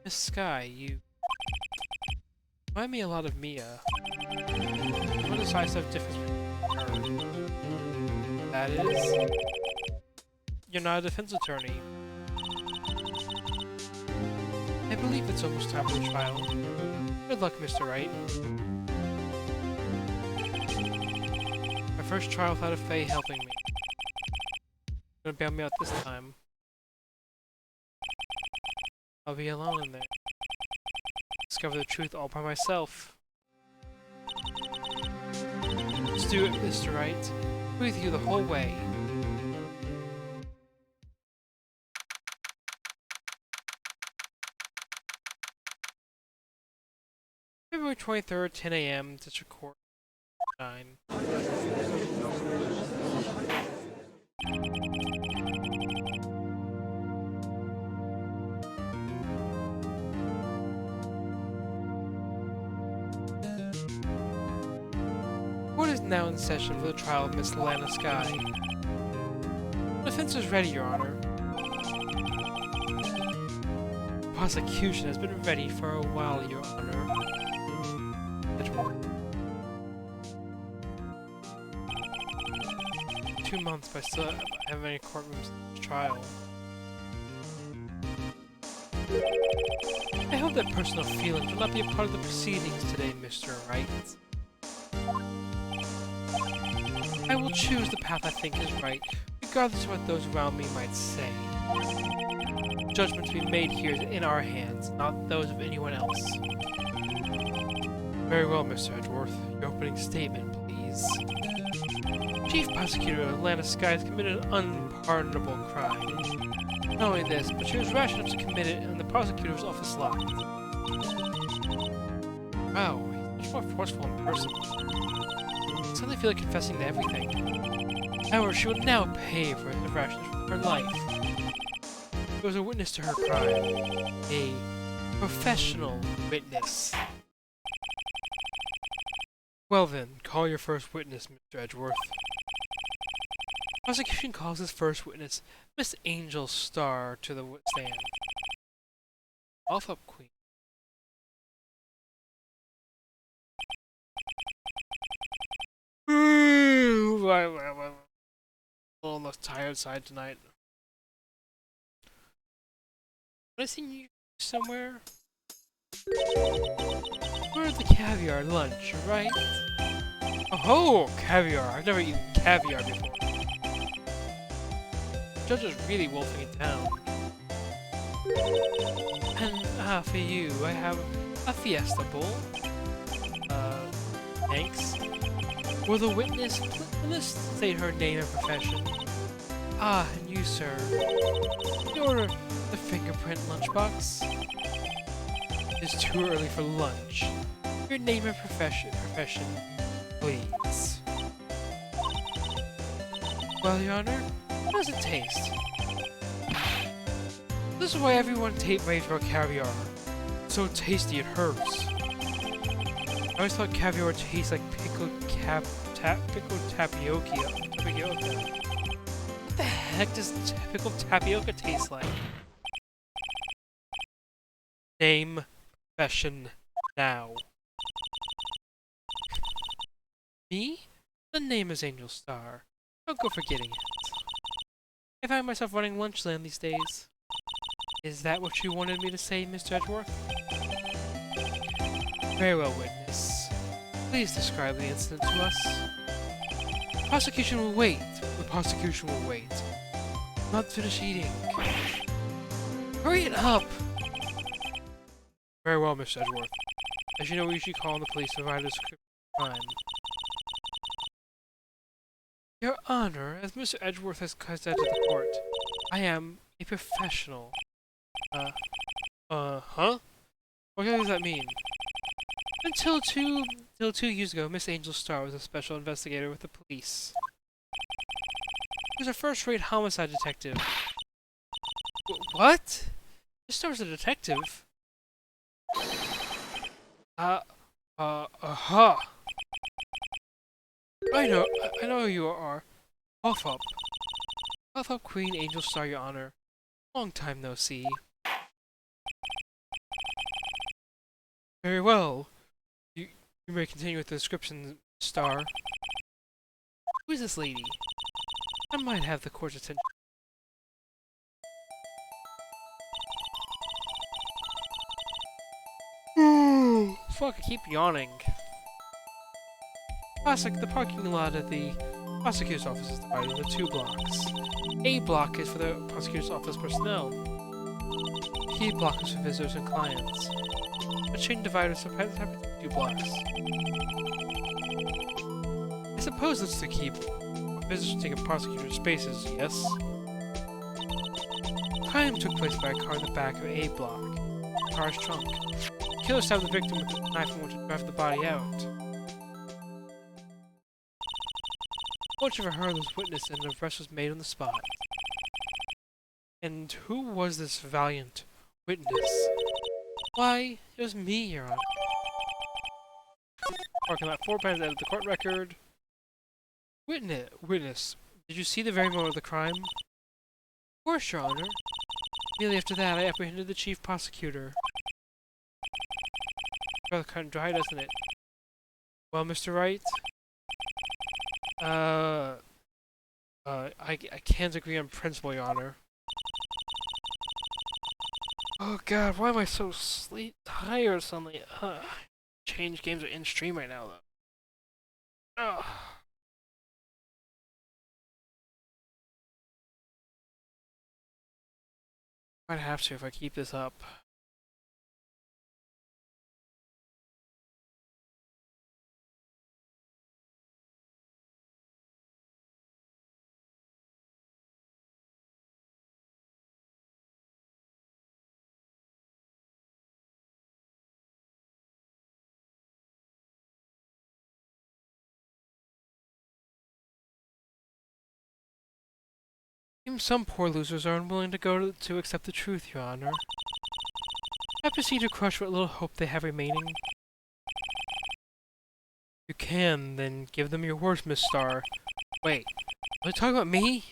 Miss Sky, you remind me a lot of Mia. What a decisive difference between her. That is... You're not a defense attorney. I believe it's almost time for the trial. Good luck, Mr. Wright. My first trial without a Fae helping me. Gonna bail me out this time. I'll be alone in there. Discover the truth all by myself. Let's do it, Mr. Wright. I'll be with you the whole way. February 23rd, 10 a.m. District Court 9. Court is now in session for the trial of Miss Lana Sky. The defense is ready, Your Honor. The prosecution has been ready for a while, Your Honor. 2 months, but I still don't have any courtrooms in this trial. I hope that personal feelings will not be a part of the proceedings today, Mr. Wright. I will choose the path I think is right, regardless of what those around me might say. The judgment to be made here is in our hands, not those of anyone else. Very well, Mr. Edgeworth. Your opening statement, please. Chief Prosecutor Atlanta Sky has committed an unpardonable crime. Not only this, but she was rash enough to commit it in the prosecutor's office locked. Wow, he's much more forceful in person. I suddenly feel like confessing to everything. However, she will now pay for the rashness with her life. She was a witness to her crime. A professional witness. Well then, call your first witness, Mr. Edgeworth. Prosecution calls his first witness, Miss Angel Star, to the stand. Off up, Queen. I'm on the tired side tonight. Have I seen you somewhere? Where's the caviar lunch, right? Oh, caviar! I've never eaten caviar before. The judge is really wolfing it down. And for you, I have a Fiesta Bowl. Thanks. Will the witness please state her name and profession? Ah, and you, sir. You order the fingerprint lunchbox? It's too early for lunch. Your name and profession, please. Well, Your Honor, how does it taste? This is why everyone raves about caviar. It's so tasty it hurts. I always thought caviar tastes like pickled tapioca. What the heck does pickled tapioca taste like? Name, profession, now. Me? The name is Angel Star. Don't go forgetting it. I find myself running Lunchland these days. Is that what you wanted me to say, Mr. Edgeworth? Very well, witness. Please describe the incident to us. The prosecution will wait. The prosecution will wait. I'm not finished eating. Hurry it up! Very well, Mr. Edgeworth. As you know, we usually call on the police to provide a description of crime. Your Honor, as Mr. Edgeworth has said to the court, I am a professional. Huh? What does that mean? Until two years ago, Miss Angel Star was a special investigator with the police. She was a first-rate homicide detective. What? Miss Star was a detective? I know who you are. Puff up. Puff up, Queen Angel Star, Your Honor. Long time no see. Very well. You may continue with the description, Star. Who is this lady? I might have the court's attention. Fuck, I keep yawning. The parking lot at the prosecutor's office is divided into 2 blocks. A block is for the prosecutor's office personnel. B block is for visitors and clients. A chain divider separates the 2 blocks. I suppose it's to keep visitors from taking prosecutor's spaces, yes? Crime took place by a car in the back of A block. The car's trunk. The killer stabbed the victim with a knife and wanted to drive the body out. Much of her was witnessed and an arrest was made on the spot. And who was this valiant witness? Why, it was me, Your Honor. Parking lot 4 plans edited the court record. Witness, did you see the very moment of the crime? Of course, Your Honor. Immediately after that, I apprehended the chief prosecutor. Rather cut and dry, doesn't it? Well, Mr. Wright? I can't agree on principle, Your Honor. Oh god, why am I so tired suddenly? Change games are in stream right now, though. Ugh. Might have to if I keep this up. Even some poor losers are unwilling to to accept the truth, Your Honor. I proceed to crush what little hope they have remaining. You can, then give them your worst, Miss Star. Wait, are you talking about me?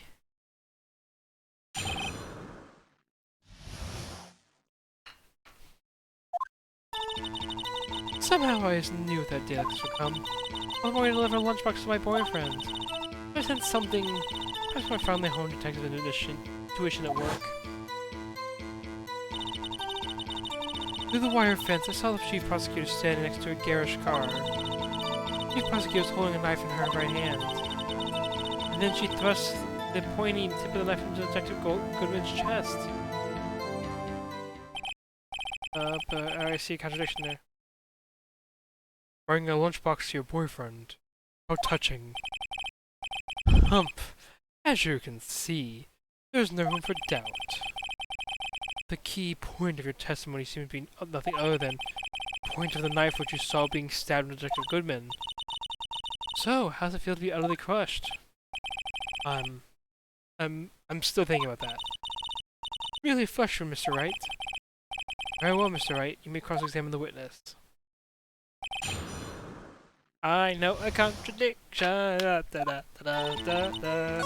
Somehow I just knew that day like this would come. I was going to deliver a lunchbox to my boyfriend. I sensed something. Perhaps my family home detected an intuition at work. Through the wire fence, I saw the chief prosecutor standing next to a garish car. The chief prosecutor was holding a knife in her right hand. And then she thrust the pointy tip of the knife into Detective Goodwin's chest. But I see a contradiction there. Bringing a lunchbox to your boyfriend. How touching. Humph. As you can see, there's no room for doubt. The key point of your testimony seems to be nothing other than the point of the knife which you saw being stabbed in Detective Goodman. So, how's it feel to be utterly crushed? I'm still thinking about that. Really frustrating, Mr. Wright. Very well, Mr. Wright. You may cross-examine the witness. I know a contradiction. Da, da, da, da, da, da.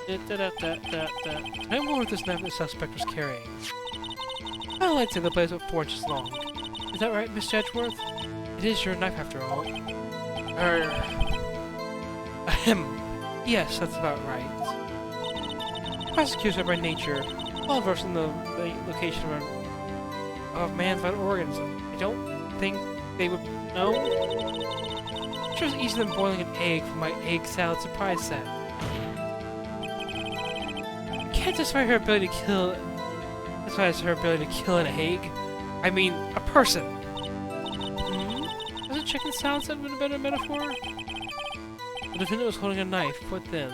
I wonder what this knife the suspect was carrying. I'd say the blade was 4 inches long. Is that right, Mr. Edgeworth? It is your knife, after all. Ahem. Yes, that's about right. Prosecutors are by nature well versed in the location of man's vital organs. I don't think they would know. I'm sure it's easier than boiling an egg for my egg salad surprise set. Can't justify her ability to kill. That's her ability to kill an egg. I mean, a person. Was a chicken salad set a better metaphor? The defendant was holding a knife. What then?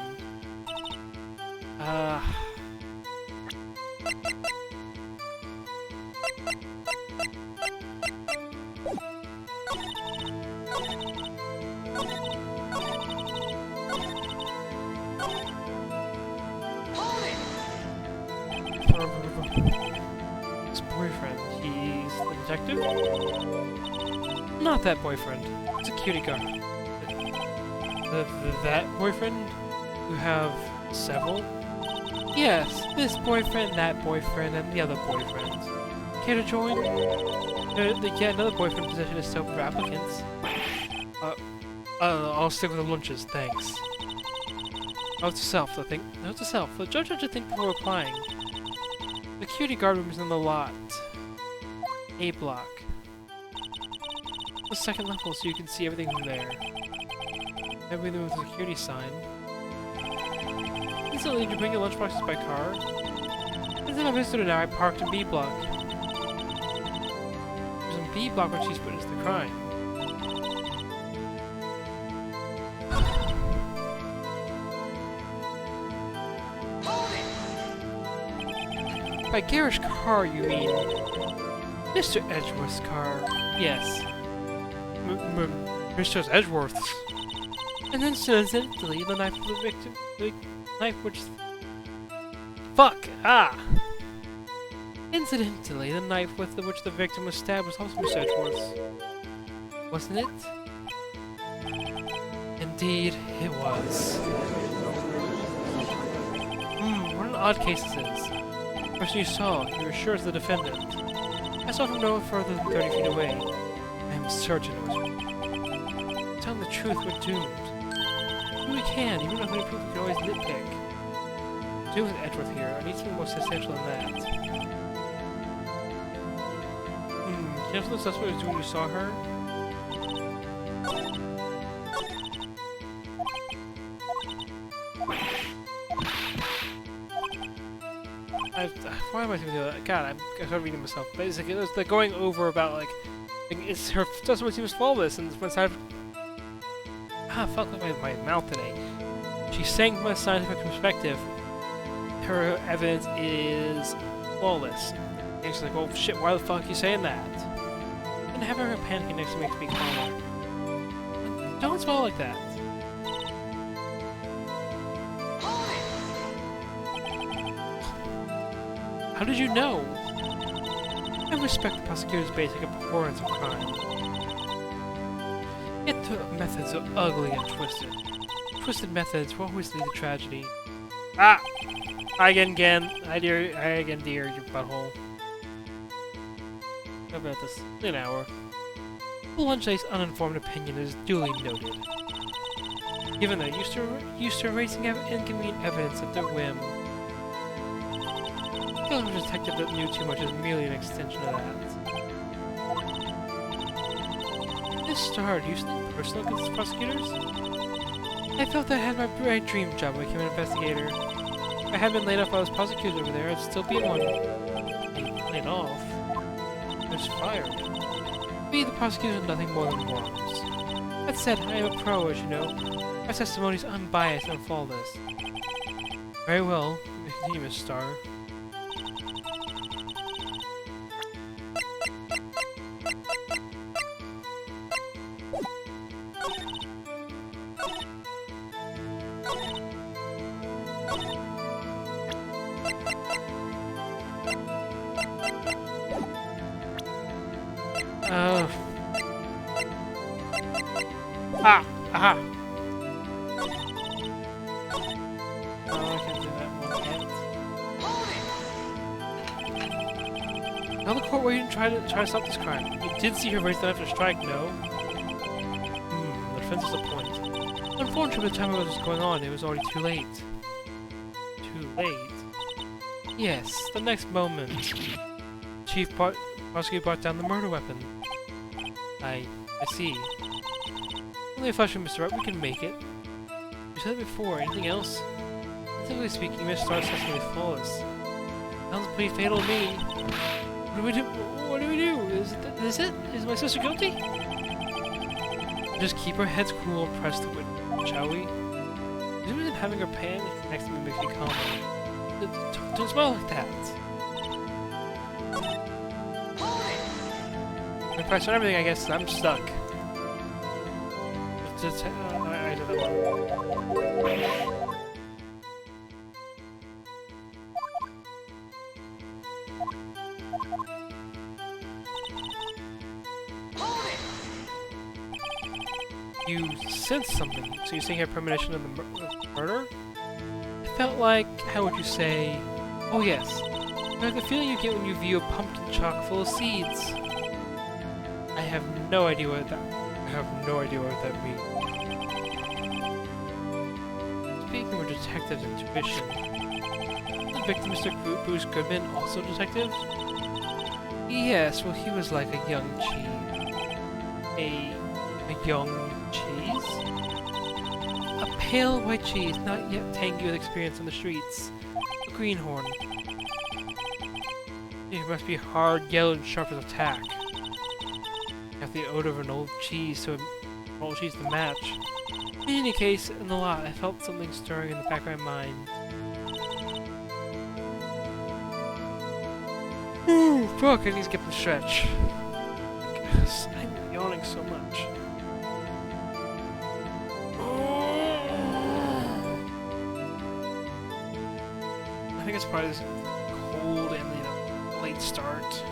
His boyfriend. He's the detective? Not that boyfriend. It's a cutie guard. That boyfriend? You have several? Yes, this boyfriend, that boyfriend, and the other boyfriend. Care to join? Yeah, another boyfriend position is still for applicants. I'll stick with the lunches, thanks. Note to self, I think. Note to self. The judge had to think before applying. The security guard room is in the lot. A block. The second level, so you can see everything from there. Everything with a security sign. Instantly, did you bring your lunchboxes by car? Instead of visitor now, I parked in B block. It was in B block when she's witnessed the crime. By garish car, you mean Mr. Edgeworth's car? Yes. Mr. Edgeworth's. And then incidentally, the knife of the victim. The knife which. Fuck! Ah! Incidentally, the knife with which the victim was stabbed was also Mr. Edgeworth's. Wasn't it? Indeed, it was. What an odd case this is. The person you saw, you were sure is the defendant. I saw him no further than 30 feet away. I am certain it was me. Telling the truth, we're doomed. We can, even if we proof we can always nitpick. Doing with Edgeworth here, I need something more substantial than that. Can you know what the suspect was doing when you saw her? Why am I doing that? God, I'm started reading myself. Basically, it's like going over about like it's her testimony seems flawless, and it's fuck with my mouth today. She's saying from a scientific perspective, her evidence is flawless. And she's like, well, shit, why the fuck are you saying that? And having her panicking next to me makes me calmer. Don't swallow like that. How did you know? I respect the prosecutor's basic abhorrence of crime. Yet the methods are ugly and twisted. Twisted methods will always lead to tragedy. Ah! Hi again, dear, your butthole. How about this? An hour. The Lunchday's uninformed opinion is duly noted. Given that used to erasing inconvenient evidence at their whim. The other detective that knew too much is merely an extension of that. This started using personal against the prosecutors? I felt that I had my dream job when I became an investigator. If I had been laid off by those prosecutors over there, I'd still be one. Laid off? I was fired. We, the prosecutors, are nothing more than morons. That said, I am a pro, as you know. My testimony is unbiased and flawless. Very well. Continue, Miss Star. Ah! Aha! Oh, I can't do that one yet. Now the court where you didn't try to stop this crime. You did see her raise the knife to strike, no? The defense is a point. Unfortunately, by the time it was going on, it was already too late. Too late? Yes, the next moment. Prosecutor brought down the murder weapon. I see. Only a flash from Mr. Wright, we can make it. You said it before, anything else? Technically speaking, Miss Star's testimony is flawless. Sounds pretty fatal to me. What do we do? What do we do? Is it? Is my sister guilty? Just keep our heads cool and press the witness, shall we? Isn't it having her pan next to me makes me calm? Don't smile like that. If I start everything, I guess I'm stuck. I did that one. You sensed something, so you're saying you have premonition of the murder? It felt like, how would you say, oh yes, like the feeling you get when you view a pumpkin chock full of seeds. I have no idea what that means. Speaking of detective's intuition, the victim, Mr. Bruce Goodman, also a detective? Yes, well, he was like a young cheese. A young cheese? A pale white cheese, not yet tangy with experience on the streets. A greenhorn. It must be hard, yellow, and sharp as a tack. Got the odor of an old cheese to match. In any case, in the lot, I felt something stirring in the back of my mind. Ooh, fuck, I need to skip the stretch. Gosh, I'm yawning so much. I think it's probably this cold and, late start.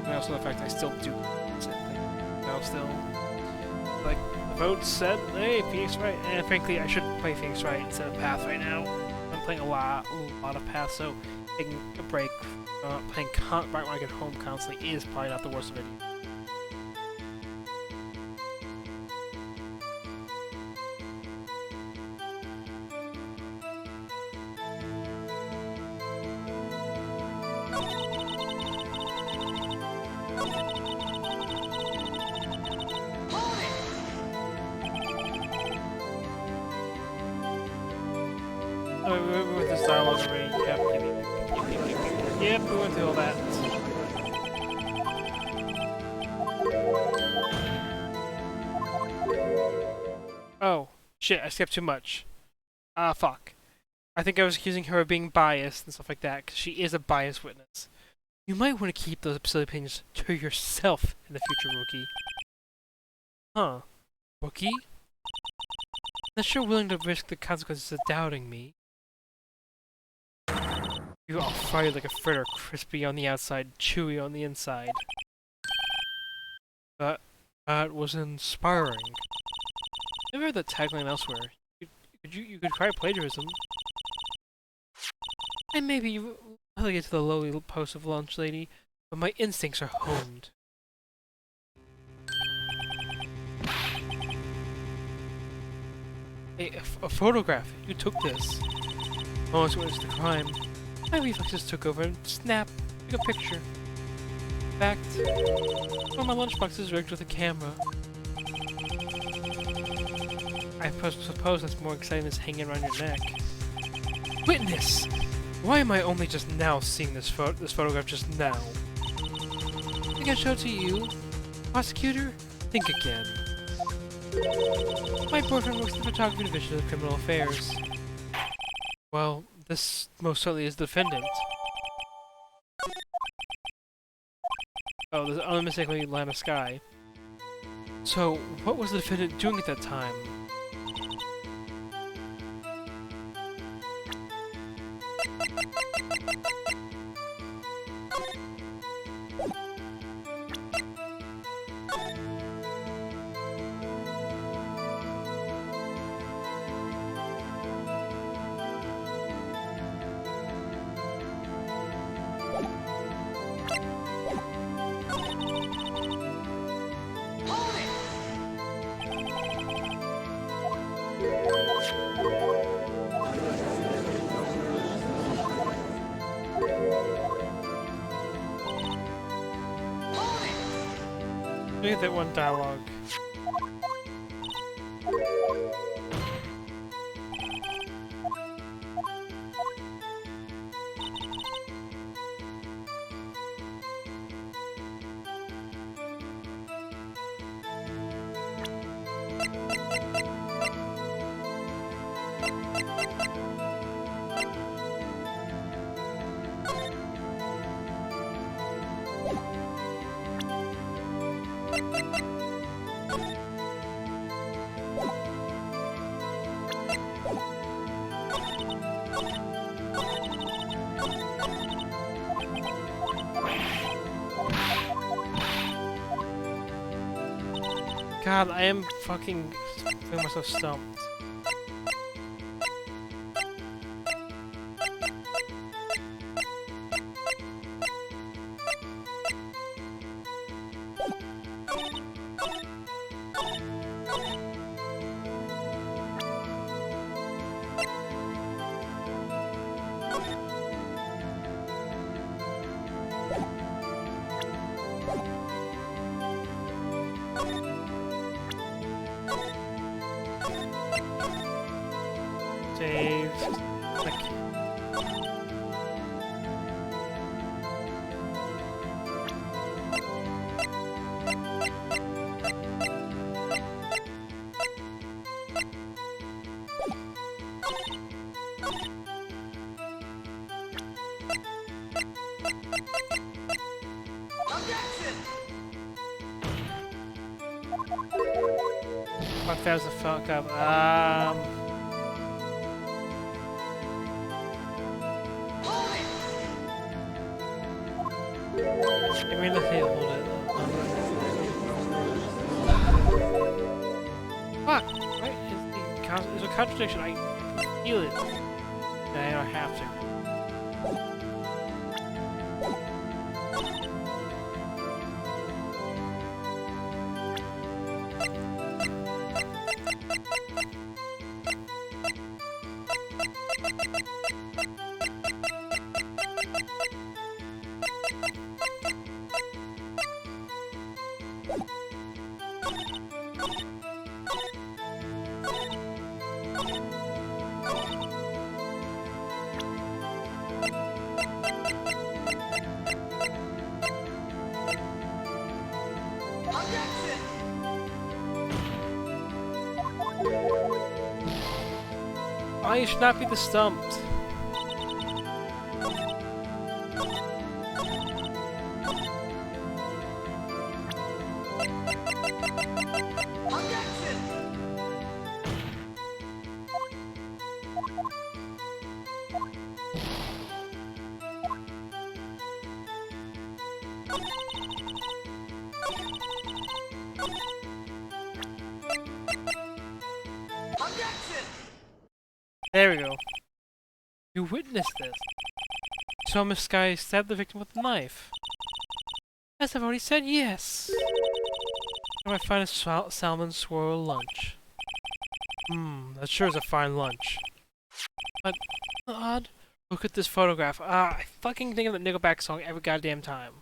And also the fact I still do still. Like, the vote said, hey, Phoenix Wright. And frankly, I should play Phoenix Wright instead of Path right now. I'm playing a lot of Path, so taking a break, playing right when I get home constantly is probably not the worst idea. Oh, we went with this dialogue already. Yep, we went through all that. Oh, shit, I skipped too much. Fuck. I think I was accusing her of being biased and stuff like that, because she is a biased witness. You might want to keep those silly opinions to yourself in the future, Rookie. Huh. Rookie? Unless you're willing to risk the consequences of doubting me. You're all fried like a fritter, crispy on the outside, chewy on the inside. That was inspiring. Never heard that tagline elsewhere. You could try plagiarism. And maybe you relegate to the lowly post of lunch lady, but my instincts are honed. A photograph. You took this. Moments witnessed the crime. My reflexes took over and snap, took a picture. In fact, one of my lunchbox is rigged with a camera. I suppose that's more exciting than hanging around your neck. Witness! Why am I only just now seeing this photograph just now? I think I showed it to you. Prosecutor? Think again. My boyfriend works in the photography division of criminal affairs. Well, this most certainly is the defendant. Oh, there's unmistakably line of sky. So, what was the defendant doing at that time? Look at that one dialogue. God, I am fucking feeling myself stumped. Save. Like. Fuck, that was a fuck up. I mean, let's hold it. Fuck! Right? There's a contradiction. I can feel it. I don't have to. Oh, you should not be the stumped. There we go. You witnessed this. You saw Miss Sky stab the victim with a knife. As I've already said, yes. I might find a salmon swirl lunch. That sure is a fine lunch. But, odd. Look at this photograph. I fucking think of that Nickelback song every goddamn time.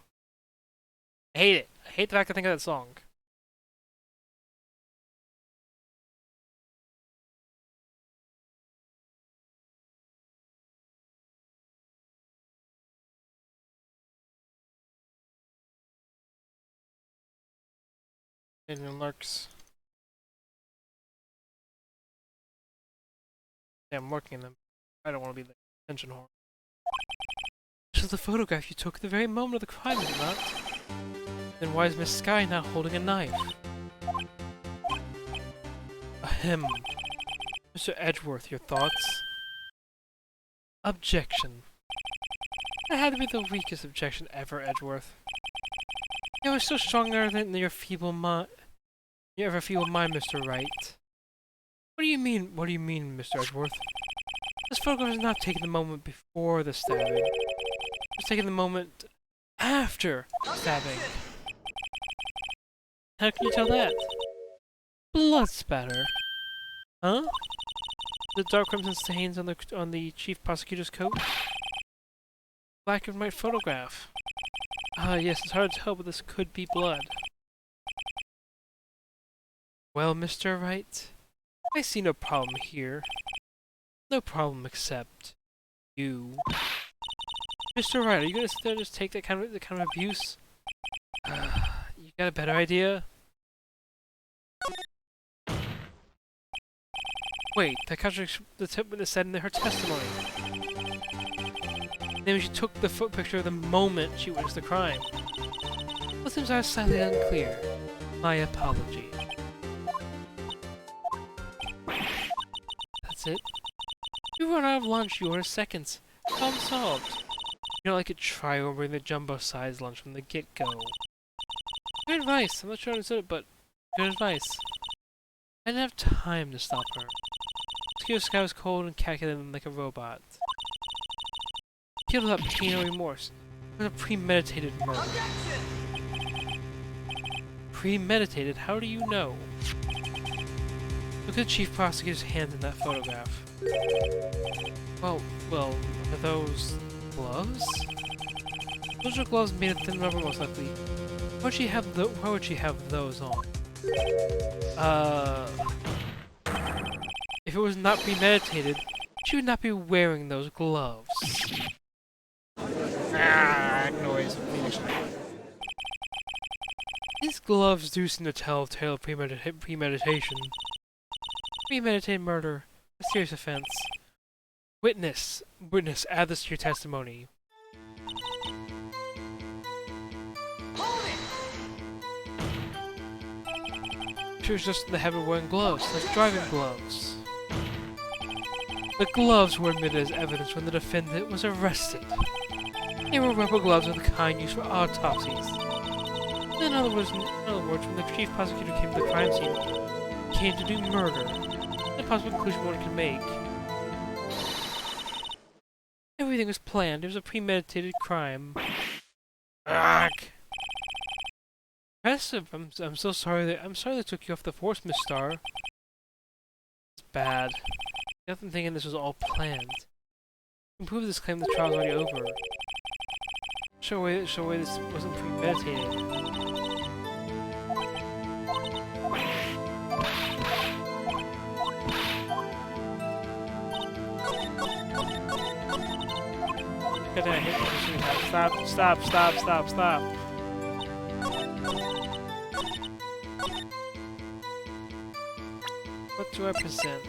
I hate it. I hate the fact I think of that song. And lurks. Yeah, I'm working them. I don't want to be the attention whore. This is the photograph you took at the very moment of the crime, is it not? Then why is Miss Sky now holding a knife? Ahem. Mr. Edgeworth, your thoughts? Objection. That had to be the weakest objection ever, Edgeworth. You are so stronger than your feeble mind. You ever feeble mind, Mr. Wright. What do you mean? What do you mean, Mr. Edgeworth? This photograph is not taken the moment before the stabbing. It's taken the moment after stabbing. How can you tell that? Blood spatter. Huh? The dark crimson stains on the chief prosecutor's coat. Black and white photograph. Ah, yes, it's hard to tell, but this could be blood. Well, Mr. Wright, I see no problem here. No problem except you. Mr. Wright, are you gonna sit there and just take that kind of abuse? You got a better idea? Wait, that contradicts the witness said in her testimony. Then she took the foot picture the moment she witnessed the crime. Well, seems I was slightly unclear. My apology. That's it. You run out of lunch, you order seconds. Problem solved. You know, like a try ordering the jumbo-sized lunch from the get-go. Good advice. I'm not sure I understood it, but good advice. I didn't have time to stop her. The sky was cold and calculated like a robot. Killed without pain or remorse. It was a premeditated murder. Premeditated? How do you know? Look at the chief prosecutor's hands in that photograph. Well, are those gloves? Those are gloves made of thin rubber, most likely. Why would she have those on? If it was not premeditated, she would not be wearing those gloves. Noise. These gloves do seem to tell a tale of premeditation. Premeditated murder. A serious offense. Witness, add this to your testimony. She was just in the habit of wearing gloves, like driving gloves. The gloves were admitted as evidence when the defendant was arrested. They were rubber gloves of the kind used for autopsies. In other words, when the chief prosecutor came to the crime scene, he came to do murder. The possible conclusion one can make. Everything was planned. It was a premeditated crime. Ugh. Impressive. I'm so sorry they took you off the force, Miss Starr. It's bad. I've been thinking this was all planned. To prove this claim, the trial's already over. Show away this wasn't premeditated. Stop. What do I present?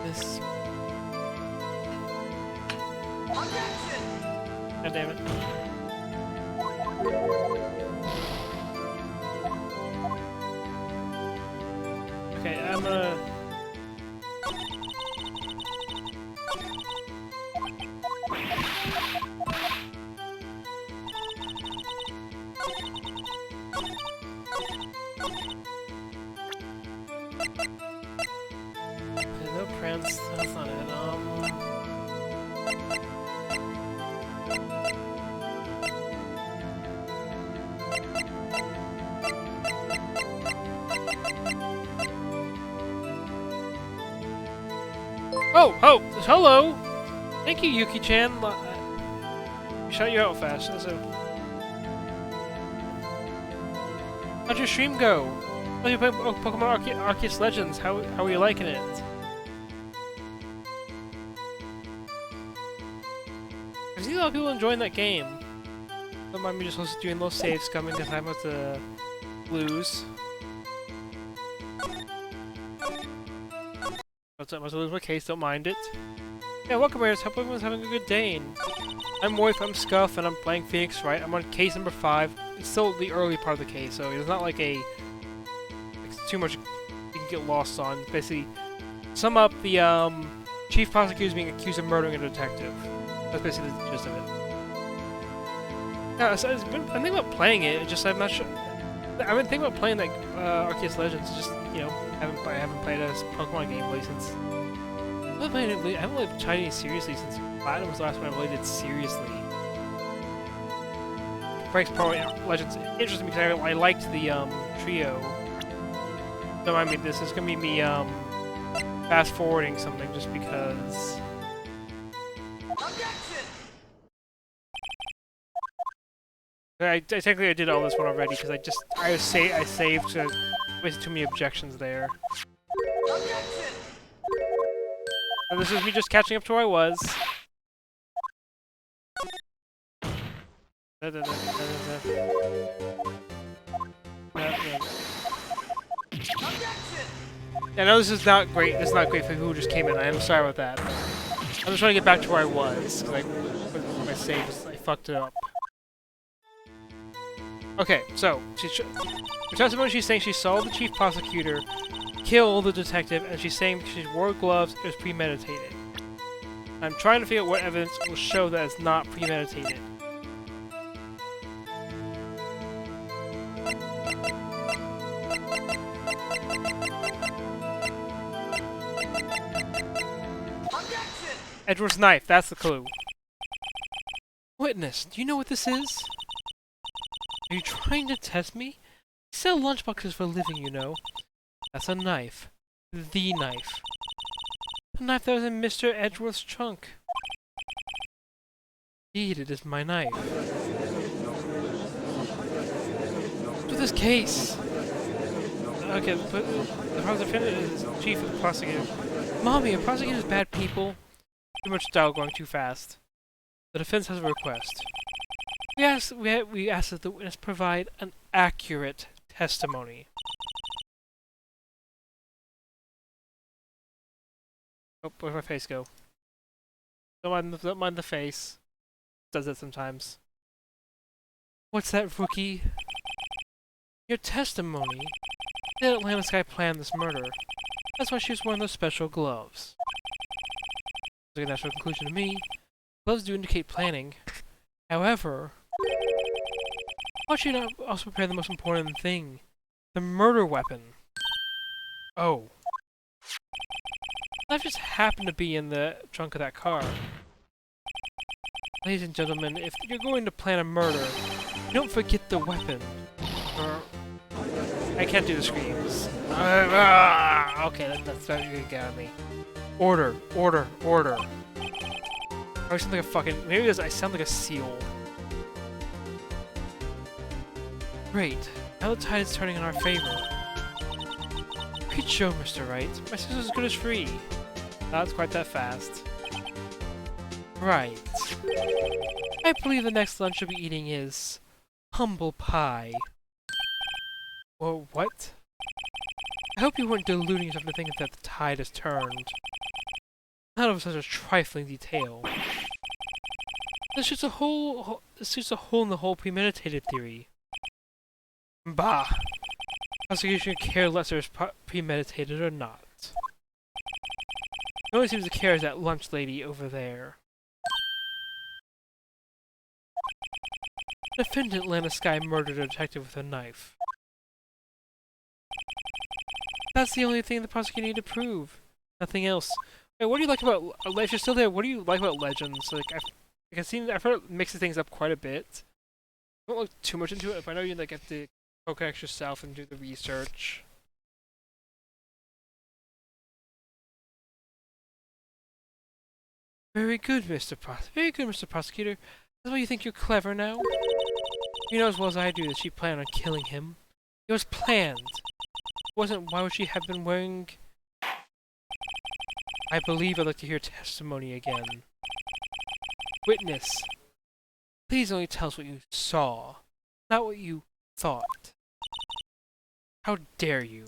This. God damn it. Okay, I'm no prints, that's not it. Oh, oh, hello! Thank you, Yuki-chan. We shot you out fast, so... How'd your stream go? How'd you play Pokemon Arceus Legends? How are you liking it? I see a lot of people enjoying that game. Don't mind me just doing a little save scumming because I'm about to lose. I must lose my case, don't mind it. Yeah, welcome here, hope everyone's having a good day. I'm Wolf, I'm Scuff, and I'm playing Phoenix Wright. I'm on case number 5. It's still the early part of the case, so it's not like a... Like, too much you can get lost on. Basically, sum up, the chief prosecutor is being accused of murdering a detective. That's basically the gist of it. Yeah, so I'm thinking about playing it, just I'm not sure... I've been thinking about playing like Arceus Legends, just, you know, I haven't played a Pokemon gameplay since... I haven't played Chinese seriously since Platinum was the last one I really did seriously. Frank's probably Legends interested me because I liked the trio. Don't mind me, this is gonna be me fast forwarding something just because. Technically I did all this one already because I saved to wasted too many objections there. And this is me just catching up to where I was. I know this is not great. This is not great for who just came in. I am sorry about that. I'm just trying to get back to where I was because my saves, I fucked it up. Okay, so her testimony, she's saying she saw the chief prosecutor kill the detective, and she's saying she wore gloves. It was premeditated. I'm trying to figure out what evidence will show that it's not premeditated. Edward's knife, that's the clue. Witness, do you know what this is? Are you trying to test me? You sell lunchboxes for a living, you know. That's a knife. The knife. The knife that was in Mr. Edgeworth's trunk. Indeed, it is my knife. To this case! Okay, but the prosecutor is chief of the prosecutor. Mommy, are prosecutors bad people? Too much style going too fast. The defense has a request. We ask that the witness provide an accurate testimony. Oh, where'd my face go? Don't mind the face. Does that sometimes. What's that, rookie? Your testimony? That Atlanta Sky planned this murder. That's why she was wearing those special gloves. It's a natural conclusion to me. Gloves do indicate planning. However, why should you not also prepare the most important thing? The murder weapon. Oh. That just happened to be in the trunk of that car. Ladies and gentlemen, if you're going to plan a murder, don't forget the weapon. I can't do the screams. Okay, that's not gonna get at me. Order, order, order. I sound like a fucking... Maybe because I sound like a seal. Great. Now the tide is turning in our favor. Great show, Mr. Wright. My sister's as good as free. Not quite that fast. Right. I believe the next lunch you'll be eating is... humble pie. Or what? I hope you weren't deluding yourself into thinking that the tide has turned. Not over such a trifling detail. It's just a hole in the whole premeditated theory. Bah! Prosecution could care less if it's premeditated or not. No one seems to care is that lunch lady over there. Defendant Atlanta Sky murdered a detective with a knife. That's the only thing the prosecutor needed to prove. Nothing else. Wait, what do you like about... If you're still there, what do you like about Legends? Like, I've heard it mixes things up quite a bit. I don't look too much into it, but I know you like have to Pokedex yourself and do the research. Very good, Mr. Prosecutor. That's why you think you're clever now? You know as well as I do that she planned on killing him. It was planned. It wasn't, why would she have been wearing... I believe I'd like to hear testimony again. Witness, please only tell us what you saw, not what you thought. How dare you?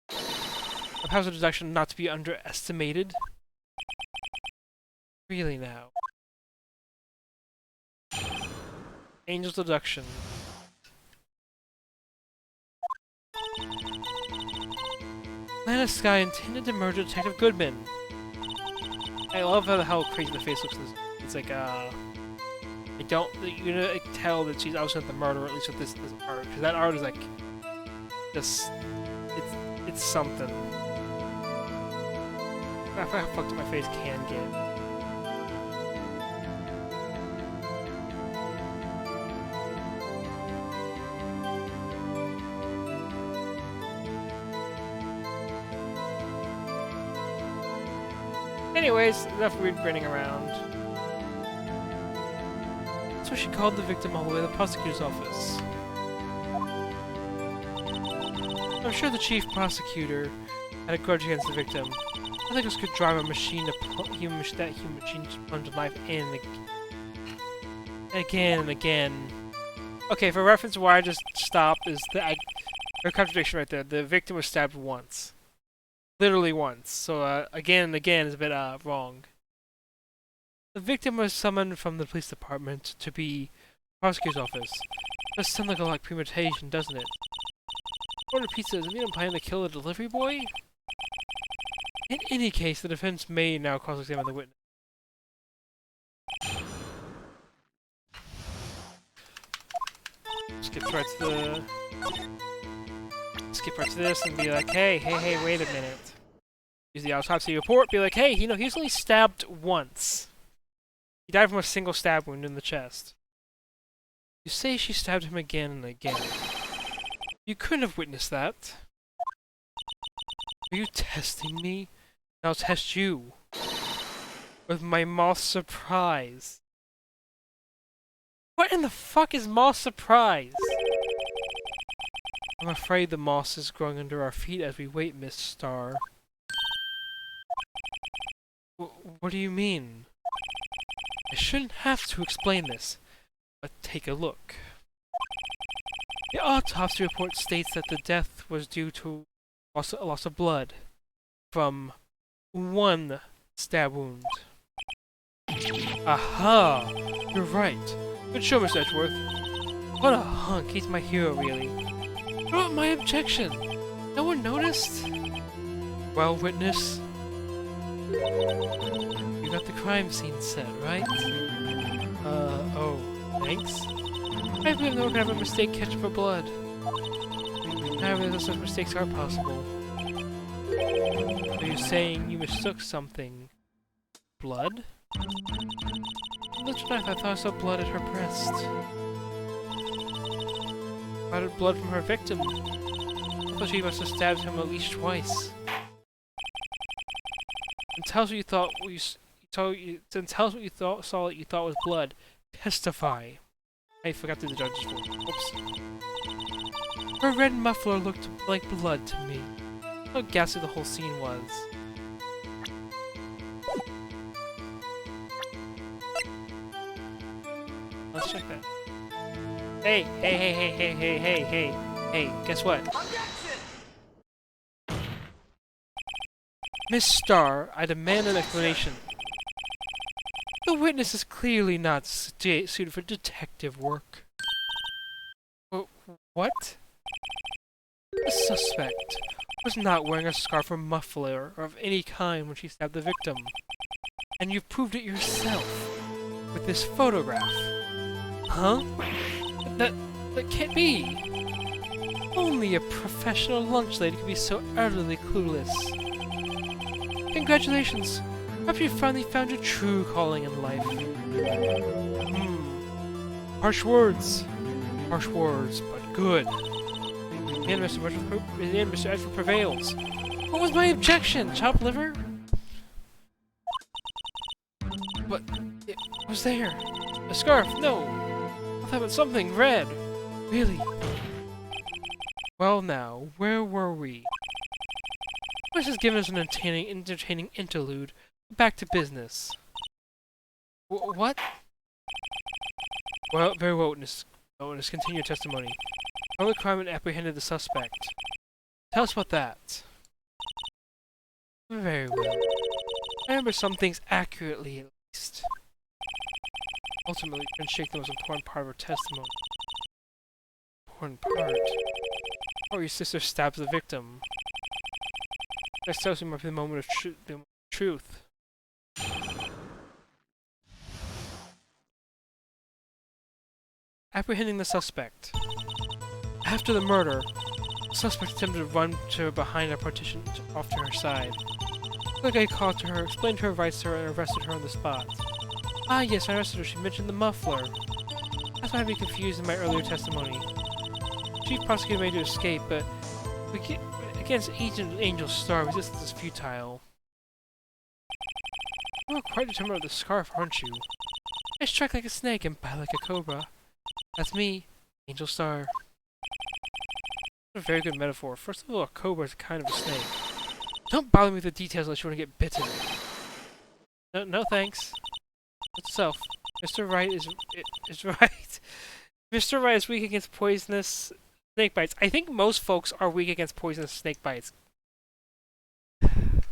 The powers of deduction not to be underestimated. Really now. Angel's deduction. Atlanta Sky intended to murder Detective Goodman. I love how crazy the face looks. It's like, I don't, you're gonna tell that she's obviously the murderer, at least with this art. Because that art is like, just, it's something. I forgot how fucked up my face can get. Anyways, enough weird grinning around. So she called the victim all the way to the prosecutor's office. I'm sure the chief prosecutor had a grudge against the victim. I think this could drive a machine to human machine to plunge a knife in again and again. Okay, for reference, why I just stopped is the contradiction right there. The victim was stabbed once. Literally once, so again and again is a bit wrong. The victim was summoned from the police department to be prosecutor's office. That sounds like a lot of premeditation, doesn't it? Order pizza, does it mean I'm planning to kill a delivery boy? In any case, the defense may now cross-examine the witness. Skip right to this and be like, hey, wait a minute. Use the autopsy report, be like, hey, you know, he was only stabbed once. He died from a single stab wound in the chest. You say she stabbed him again and again. You couldn't have witnessed that. Are you testing me? I'll test you. With my moth surprise. What in the fuck is moth surprise? I'm afraid the moss is growing under our feet as we wait, Miss Star. What do you mean? I shouldn't have to explain this, but take a look. The autopsy report states that the death was due to a loss of blood from one stab wound. Aha! You're right. Good show, Mr. Edgeworth. What a hunk. He's my hero, really. What about my objection? No one noticed? Well, witness, you got the crime scene set, right? Oh, thanks? I believe no one can have a mistake catch for blood. I realize such mistakes are possible. Are you saying you mistook something? Blood? Looked knife, I thought I saw blood at her breast. Spotted blood from her victim. I thought she must have stabbed him at least twice. And tell us what you thought. Tell us what you saw that you thought was blood. Testify. I forgot to do the judge's vote. Whoops. Her red muffler looked like blood to me. How ghastly the whole scene was. Let's check that. Hey, guess what? Miss Starr, I demand an explanation. The witness is clearly not suited for detective work. What? The suspect was not wearing a scarf or muffler or of any kind when she stabbed the victim. And you've proved it yourself with this photograph. Huh? That can't be! Only a professional lunch lady could be so utterly clueless. Congratulations! Perhaps you finally found your true calling in life. Harsh words, but good. And Mr. Edgeworth prevails. What was my objection? Chopped liver? But it was there. A scarf, no! I thought it was something red. Really? Well now, where were we? This has given us an entertaining interlude. Back to business. What? Well, very well, witness. Continue your testimony. How the crime and apprehended the suspect. Tell us about that. Very well. I remember some things accurately, at least. Ultimately, we couldn't shake the most important part of her testimony. Important part? Oh, your sister stabs the victim. That tells me might be the moment of truth. Apprehending the suspect. After the murder, the suspect attempted to run to behind a partition off to her side. The guy called to her, explained her rights to her, and arrested her on the spot. Ah yes, I arrested her. She mentioned the muffler. That's why I'd be confused in my earlier testimony. Chief Prosecutor made her escape, but against Agent Angel Star, resistance is futile. You're quite determined with the scarf, aren't you? I strike like a snake and bite like a cobra. That's me, Angel Star. A very good metaphor. First of all, a cobra is a kind of a snake. Don't bother me with the details unless you want to get bitten. No thanks. What's self? Mr. Wright is right. Mr. Wright is weak against poisonous snake bites. I think most folks are weak against poisonous snake bites. The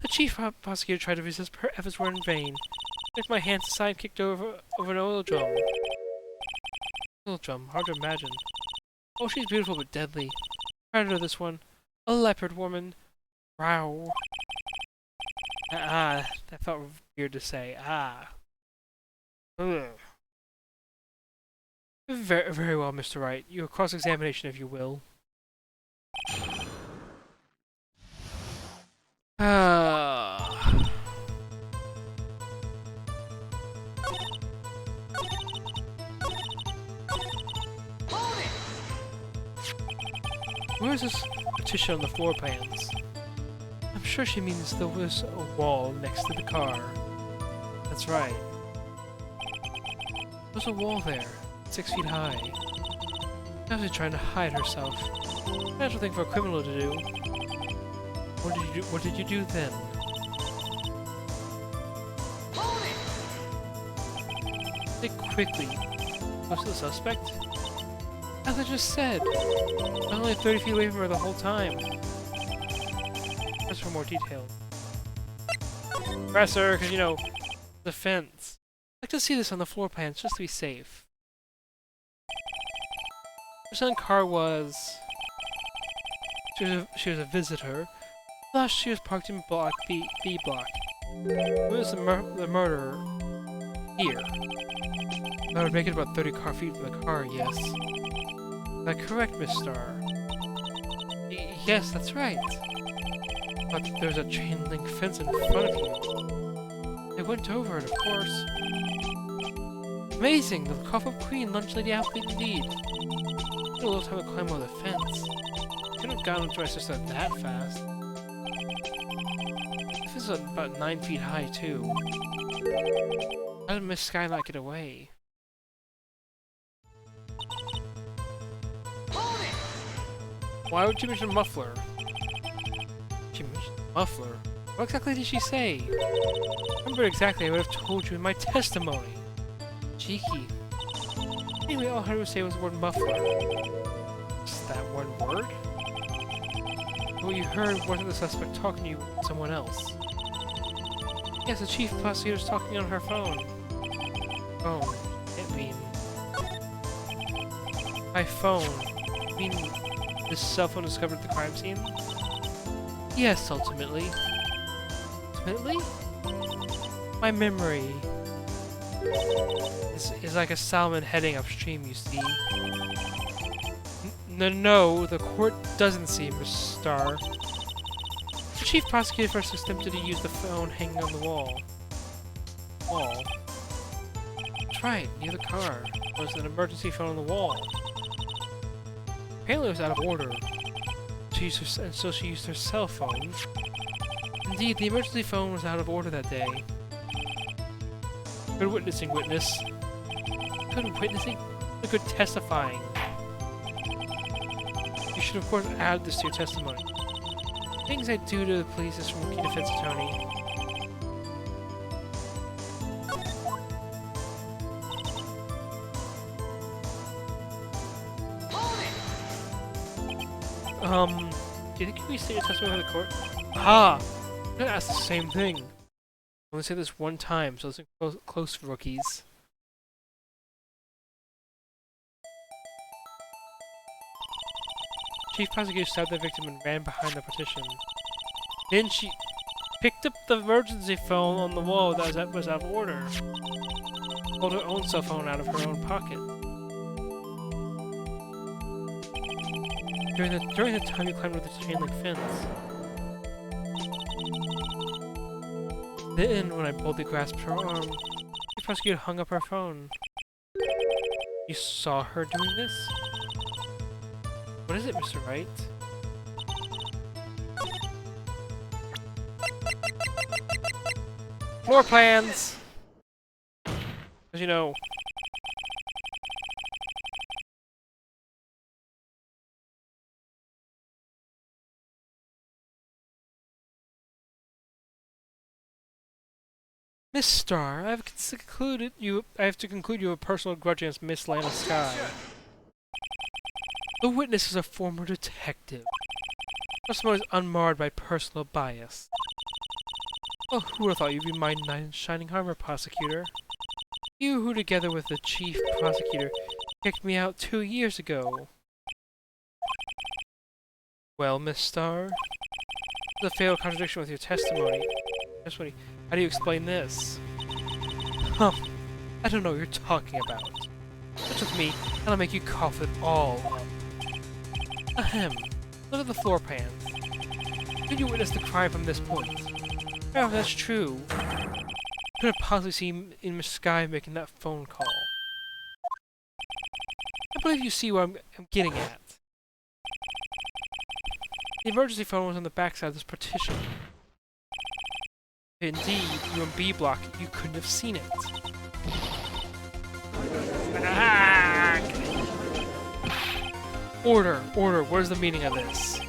chief prosecutor tried to resist, but her efforts were in vain. Took my hands aside and kicked over an oil drum. Oil drum, hard to imagine. Oh, she's beautiful but deadly. Prior to this one, a leopard woman. Wow. That felt weird to say. Ugh. Very, very well, Mr. Wright. Your cross-examination, if you will. Where's this petition on the floor plans? I'm sure she means there was a wall next to the car. That's right. There's a wall there, 6 feet high. She's trying to hide herself. Natural thing for a criminal to do. What did you do then? Think quickly. Close to the suspect? As I just said, I was only 30 feet away from her the whole time. Just for more detail. Press her, because, you know, the fence. I'd like to see this on the floor plans, just to be safe. Her son car was... She was a visitor. Thus, she was parked in block B block. Who was the murderer? Here. That would make it about 30 car feet from the car, yes. Is that correct, Miss Star? Yes, that's right. But there's a chain link fence in front of you. They went over it, of course. Amazing! The Cough-Up Queen, Lunch Lady outfit indeed. Took a little time to climb over the fence. Couldn't have gotten to my sister that fast. This is about 9 feet high, too. How did Miss Skylight get away? Why would she mention muffler? She mentioned muffler? What exactly did she say? Remember exactly, I would have told you in my testimony. Cheeky. Anyway, all I heard her say was the word muffler. Just that one word? What you heard wasn't the suspect talking to you, but someone else. Yes, the chief prosecutor's talking on her phone. Phone. I mean... By phone. I mean... This cell phone discovered at the crime scene? Yes, ultimately. Ultimately? My memory is like a salmon heading upstream, you see. No, the court doesn't see, Miss Star. The chief prosecutor first attempted to use the phone hanging on the wall. That's right, near the car. There was an emergency phone on the wall. Apparently it was out of order. So she used her cell phone. Indeed, the emergency phone was out of order that day. Good witnessing, witness. Good witnessing? Good testifying. You should, of course, add this to your testimony. Things I do to the police is from key defense attorney. Do you think we state your testimony to the court? Ah! I'm gonna ask the same thing. I'm gonna say this one time, so listen close, rookies. Chief Prosecutor stabbed the victim and ran behind the partition. Then she picked up the emergency phone on the wall that was out of order. Pulled her own cell phone out of her own pocket. During the time you climbed over the chain link fence. Then, when I boldly grasped her arm, the prosecutor hung up her phone. You saw her doing this? What is it, Mr. Wright? Floor plans! As you know. Miss Starr, I have to conclude you have a personal grudge against Miss Lana Sky. The witness is a former detective. Testimony is unmarred by personal bias. Oh, who would have thought you'd be my knight in shining armor, prosecutor? You who, together with the chief prosecutor, kicked me out 2 years ago. Well, Miss Starr? There's a fatal contradiction with your testimony. How do you explain this? Huh. I don't know what you're talking about. Touch with me, and I'll make you cough it all up. Ahem. Look at the floor plans. Did you witness the crime from this point? Oh, that's true. Couldn't possibly see in Miss Sky making that phone call. I believe you see what I'm getting at. The emergency phone was on the backside of this partition. Indeed, you in B block, you couldn't have seen it. Order, what is the meaning of this?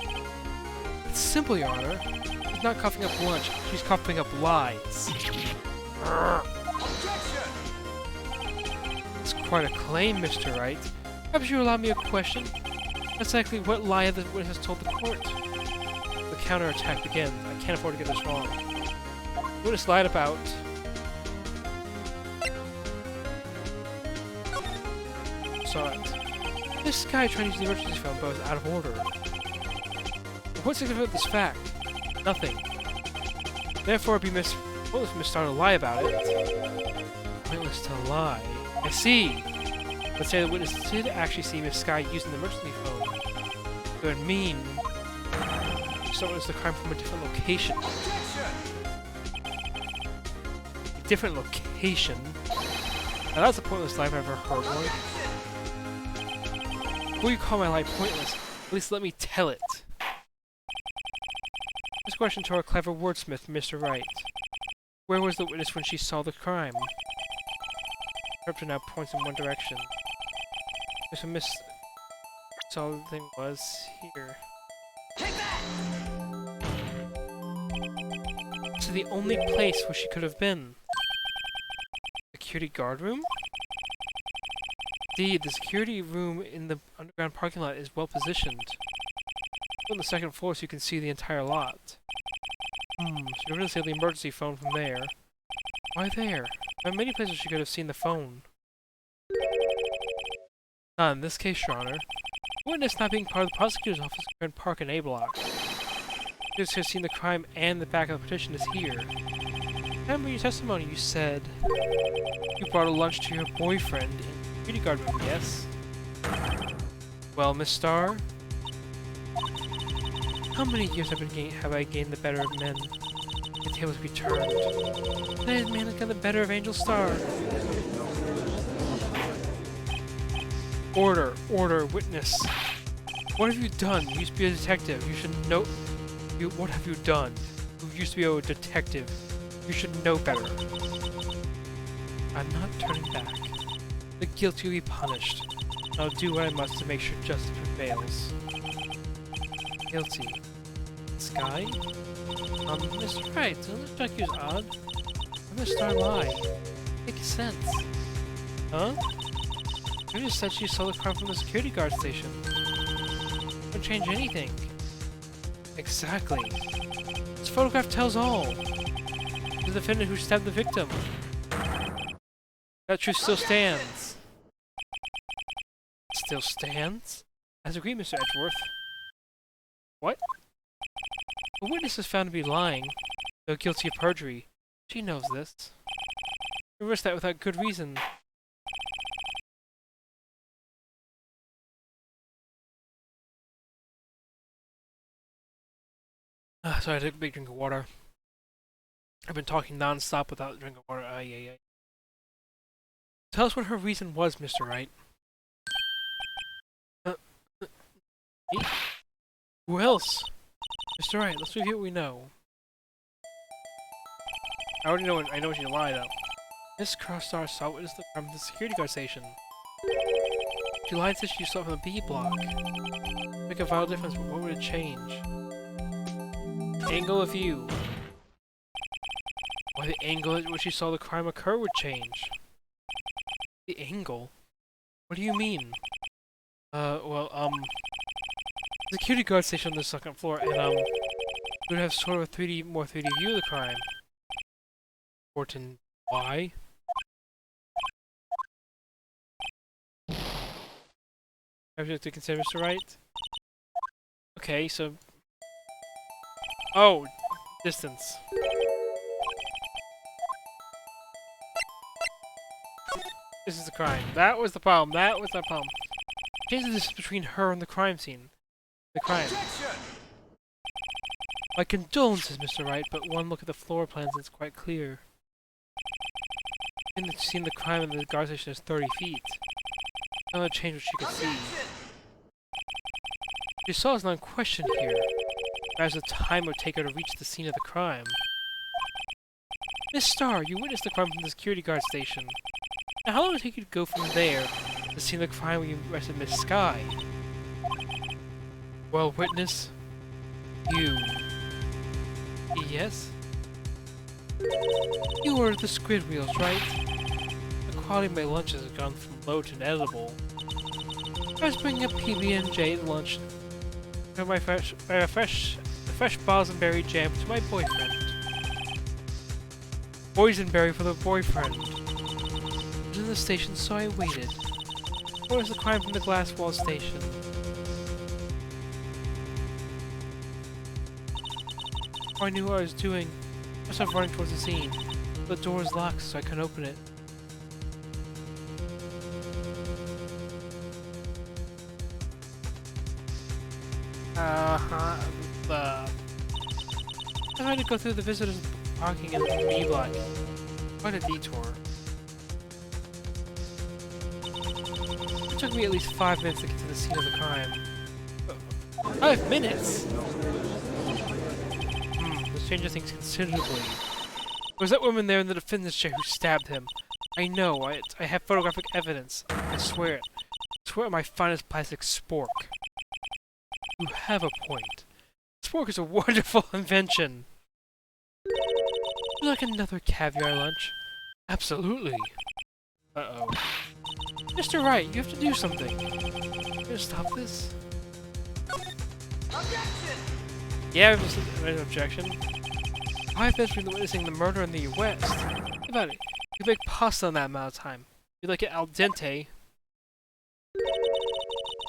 It's simple, Your Honor. She's not coughing up lunch, she's coughing up lies. It's quite a claim, Mr. Wright. Perhaps you allow me a question? Exactly what lie the witness has told the court? The counterattack begins. I can't afford to get this wrong. The witness lied about... Saw it. This guy trying to use the emergency phone, but was out of order. What's significant of this fact? Nothing. Therefore, it'd be pointless for Miss Starr to lie about it. Pointless to lie. I see. Let's say the witness did actually see Miss Sky using the emergency phone. It would mean someone is the crime from a different location. A different location? Now that's a pointless lie I've ever heard one. Before you call my lie pointless, at least let me tell it. This question to our clever wordsmith, Mr. Wright. Where was the witness when she saw the crime? Interrupter now points in one direction. So Miss saw the thing was here. Take that! To the only place where she could have been. Security guard room? Indeed, the security room in the underground parking lot is well positioned. On the second floor so you can see the entire lot. So you're going to see the emergency phone from there. Why there? There are many places she could have seen the phone. Not in this case, Your Honor. The witness not being part of the prosecutor's office in Park and A block. You have seen the crime and the back of the petition is here. Remember your testimony, you said you brought a lunch to your boyfriend in the security guard room, yes? Well, Miss Starr? How many years have I gained the better of men? The tables be turned. Today's man has got the better of Angel Starr. Order, witness. What have you done? You used to be a detective. You should know. What have you done? who used to be a detective. You should know better. I'm not turning back. The guilty will be punished. I'll do what I must to make sure justice prevails. Guilty. Sky? Mr. Wright, doesn't this strike you as odd? I'm gonna start lying. Makes sense. Huh? You just said you saw the crime from the security guard station. Wouldn't change anything. Exactly. This photograph tells all. The defendant who stabbed the victim. That truth still stands. Still stands? As agreed, Mr. Edgeworth. What? The witness is found to be lying, though guilty of perjury. She knows this. You risk that without good reason. Sorry, I took a big drink of water. I've been talking non-stop without drinking water. Yeah. Tell us what her reason was, Mr. Wright. Me? Who else? Mr. Wright, let's review what we know. I already know. I know she lied, though. Miss Crossstar saw witness the crime at the security guard station. She lied that she saw it from the B block. Make a vital difference, but what would it change? Angle of view. Why the angle at which she saw the crime occur would change. The angle? What do you mean? The security guard station on the second floor, and, would have sort of a more 3D view of the crime. Important. Why? I have to consider, Mr. Wright? Okay, so... Oh! Distance. This is the crime. That was the problem. That was the problem. Change the distance between her and the crime scene. The crime. My condolences, Mr. Wright, but one look at the floor plans and it's quite clear. The scene of the crime in the guard station is 30 feet. Another change what she could see. She saw is not in question here. As the time it would take her to reach the scene of the crime. Miss Starr, you witnessed the crime from the security guard station. Now, how long would it take you to go from there to the scene of the crime where you arrested Miss Sky? Well, witness, you. Yes? You ordered the squid wheels, right? The quality of my lunches has gone from low to inedible. I was bringing a PB&J at lunch and my fresh bosamberry jam to my boyfriend. Boysenberry for the boyfriend. I was in the station, so I waited. What was the crime from the glass wall station? Before I knew what I was doing, I started running towards the scene. The door was locked, so I couldn't open it. I had to go through the visitors' parking in the B block. Quite a detour. It took me at least 5 minutes to get to the scene of the crime. 5 minutes?! This changes things considerably. Was that woman there in the defendant's chair who stabbed him? I know, I have photographic evidence. I swear it. I swear on my finest plastic spork. You have a point. Spork is a wonderful invention. Would you like another caviar lunch? Absolutely. Uh-oh. Mr. Wright, you have to do something. Can you stop this? Objection! Yeah, there's an objection. 5 minutes from witnessing the murder in the West. Think about it. You make pasta in that amount of time. You like it al dente.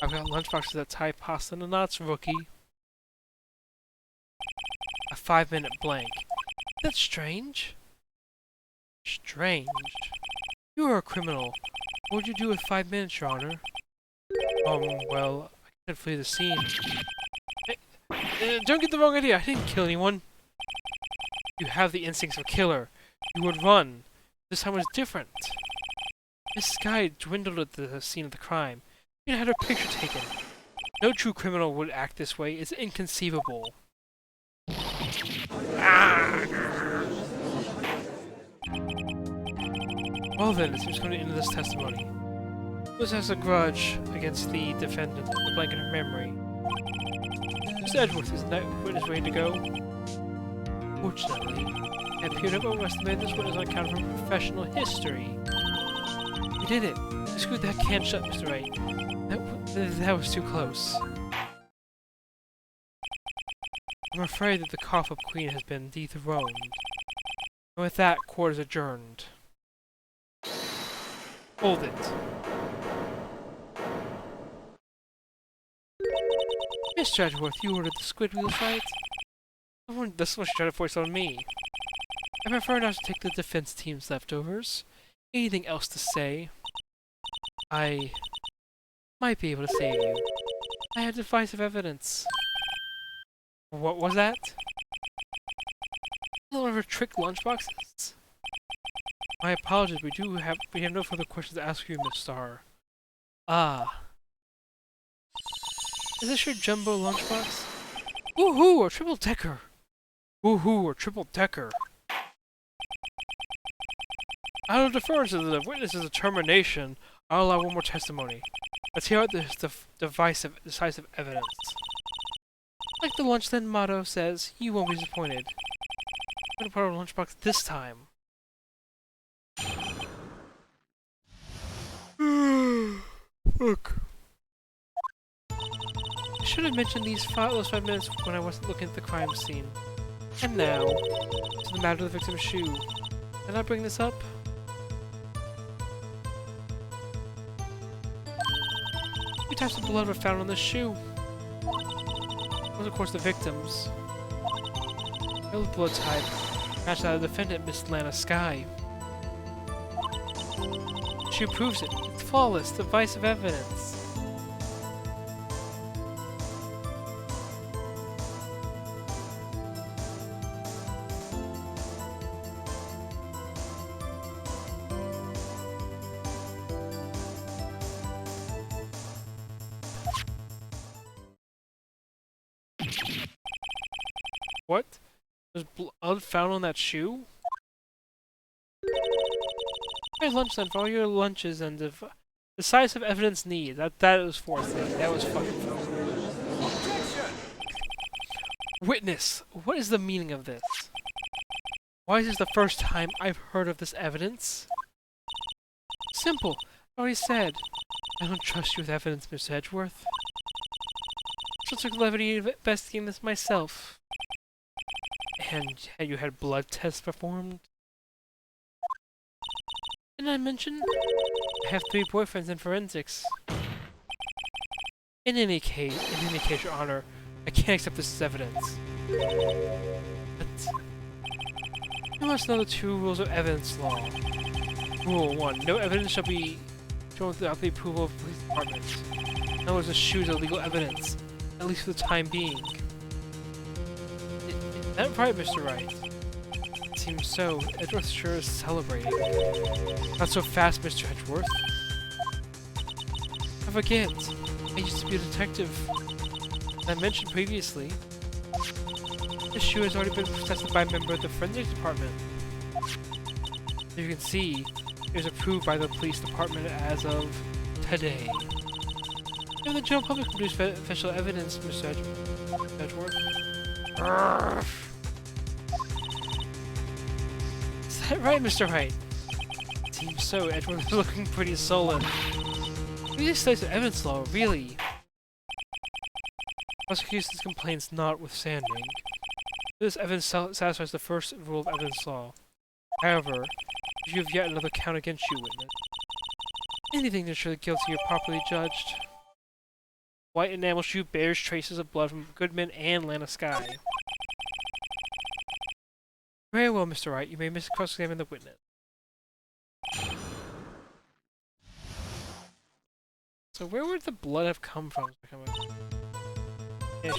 I've got lunchboxes that tie pasta in knots, rookie. A 5-minute blank. That's strange. Strange? You are a criminal. What would you do with 5 minutes, Your Honor? Well, I can't flee the scene. Hey, don't get the wrong idea. I didn't kill anyone. You have the instincts of a killer. You would run. This time was different. Miss Sky dwindled at the scene of the crime. You had her picture taken. No true criminal would act this way. It's inconceivable. Ah! Well then, it seems coming into this testimony. This has a grudge against the defendant, the blank in her memory. Mr. Edgeworth, is that witness ready to go? Fortunately, I appear to have overestimated this witness on account of her professional history. You did it! You screwed that can shut, Mr. Wright. That was too close. I'm afraid that the Cough-Up Queen has been dethroned. And with that, court is adjourned. Hold it. Mr. Edgeworth, you ordered the squid wheels, right? This one should try to force on me. I prefer not to take the defense team's leftovers. Anything else to say? I might be able to save you. I have decisive evidence. What was that? One of her trick lunchboxes? My apologies, we have no further questions to ask you, Miss Star. Ah. Is this your jumbo lunchbox? Woohoo! A triple decker! Woohoo! A triple decker! Out of deference to the witness's determination, I'll allow one more testimony. Let's hear out this decisive evidence. Like the Lunch Then motto says, you won't be disappointed. I'm gonna put our lunchbox this time. Look. I should have mentioned those 5 minutes when I wasn't looking at the crime scene. And now, to the matter of the victim's shoe. Did I bring this up? Two types of blood were found on the shoe. One was, of course, the victim's. The other blood type matched that of the defendant, Miss Lana Skye. She proves it. It's flawless, divisive evidence. What? There's blood found on that shoe? My lunch then, for all your lunches and decisive evidence need. That was fourth thing. That was fucking fourth. Witness, what is the meaning of this? Why is this the first time I've heard of this evidence? Simple. I already said. I don't trust you with evidence, Mr. Edgeworth. I took levity investigating this myself. And you had blood tests performed? Didn't I mention? I have 3 boyfriends in forensics. In any case, Your Honor, I can't accept this as evidence. But you must know the 2 rules of evidence law. Rule 1: no evidence shall be shown without the approval of the police department. In other words, the shoe is illegal evidence, at least for the time being. Is that right, Mr. Wright? It seems so. Edgeworth sure is celebrating. Not so fast, Mr. Edgeworth. I forget. I used to be a detective. As I mentioned previously, this shoe has already been tested by a member of the forensics department. As you can see, it was approved by the police department as of today. Even the general public produced official evidence, Mr. Edgeworth. Is that right, Mr. Wright? It seems so. Edgeworth is looking pretty sullen. These states of evidence law, really? Prosecution's complaints notwithstanding, this evidence satisfies the first rule of evidence law. However, if you have yet another count against you, witness, anything to show the guilty are properly judged. White enamel shoe bears traces of blood from Goodman and Lana Skye. Very well, Mr. Wright. You may cross-examine the witness. So where would the blood have come from? You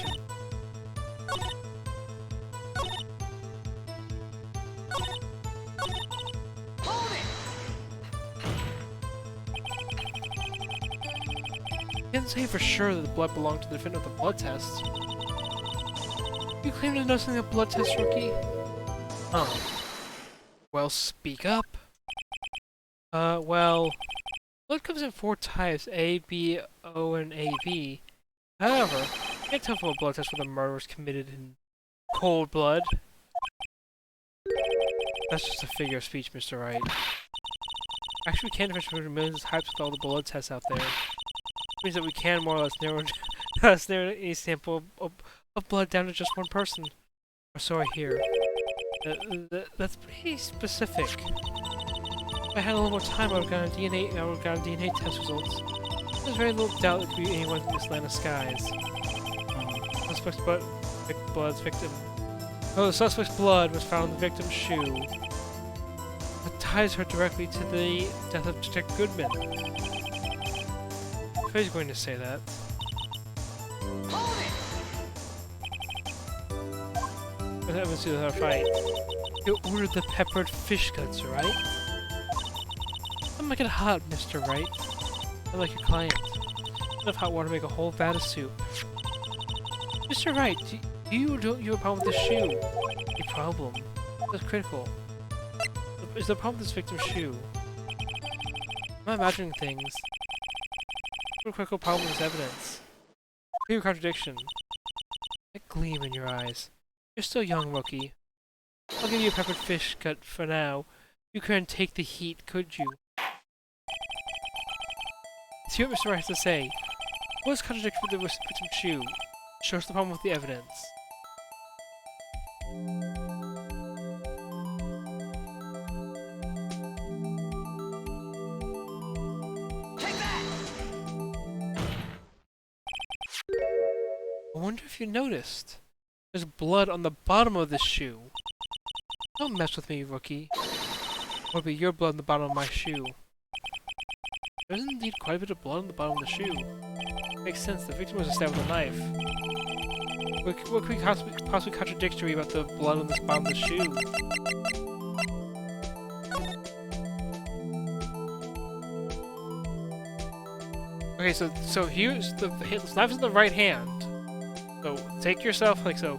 didn't say for sure that the blood belonged to the defendant of the blood test. You claim to know something about blood test, rookie? Oh. Well, speak up. Well, blood comes in 4 types, A, B, O, and AB. However, you can't tell from a blood test whether the murder was committed in cold blood. That's just a figure of speech, Mr. Wright. Actually, we can differentiate millions of types with all the blood tests out there. Which means that we can more or less narrow any sample of blood down to just one person. Or so I hear. That's pretty specific. If I had a little more time, I would have gotten DNA test results. There's very little doubt it could be anyone from this land of skies. Suspect's blood's victim. Oh, the suspect's blood was found in the victim's shoe. It ties her directly to the death of Detective Goodman. If he's going to say that. Let's see that fight. You ordered the peppered fish guts, right? Don't make it hot, Mr. Wright. I'm like your client. Enough hot water to make a whole vat of soup. Mr. Wright, do you have a problem with this shoe? A problem? That's critical. Is the problem with this victim's shoe? I'm not imagining things. What a critical problem is evidence. Clear contradiction. That gleam in your eyes. You're still young, rookie. I'll give you a peppered fish gut for now. You couldn't take the heat, could you? See what Mr. Wright has to say. What is contradiction with the victim's shoe? Show us the problem with the evidence. Take that! I wonder if you noticed. There's blood on the bottom of this shoe. Don't mess with me, rookie. Or it'll be your blood on the bottom of my shoe. There's indeed quite a bit of blood on the bottom of the shoe. Makes sense, the victim was stabbed with a knife. What could be possibly contradictory about the blood on the bottom of the shoe? Okay, so here's the knife is in the right hand. So take yourself like so.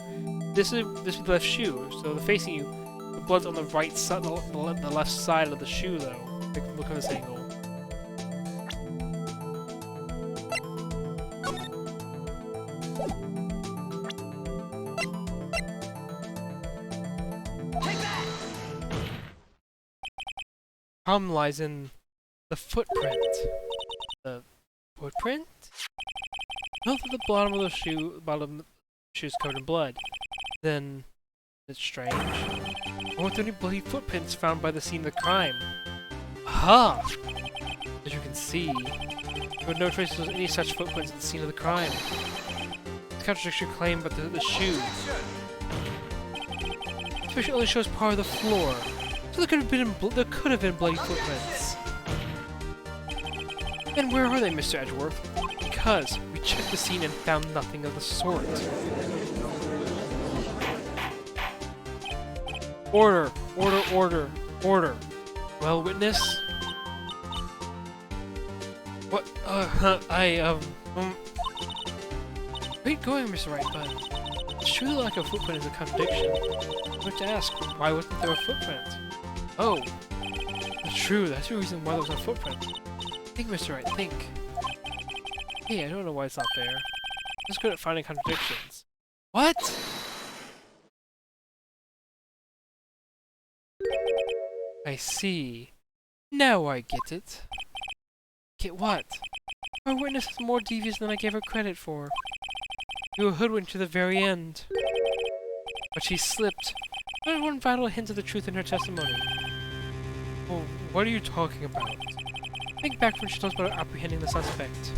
This is the left shoe. So the facing you, the blood's on the right side, the left side of the shoe though. Look at this angle. Problem lies in the footprint. The footprint? Note that the bottom of the shoe is covered in blood. Then it's strange. Weren't there any bloody footprints found by the scene of the crime? Aha! As you can see, there were no traces of any such footprints at the scene of the crime. This contradicts your claim about the shoe. This picture only shows part of the floor. So there could have been bloody footprints. And where are they, Mr. Edgeworth? Because we checked the scene and found nothing of the sort. Order! Order, order, order! Well, witness? What? Where are you going, Mr. Wright, bud? It's true that lack of footprint is a contradiction. I have to ask, why wasn't there a footprint? Oh, that's true. That's the reason why there was no footprint. Think, Mr. Wright, think. Hey, I don't know why it's not there. I'm just good at finding contradictions. What? I see. Now I get it. Get what? Our witness is more devious than I gave her credit for. You were hoodwinked to the very end. But she slipped. There's one vital hint of the truth in her testimony. Well, what are you talking about? Think back when she told us about apprehending the suspect.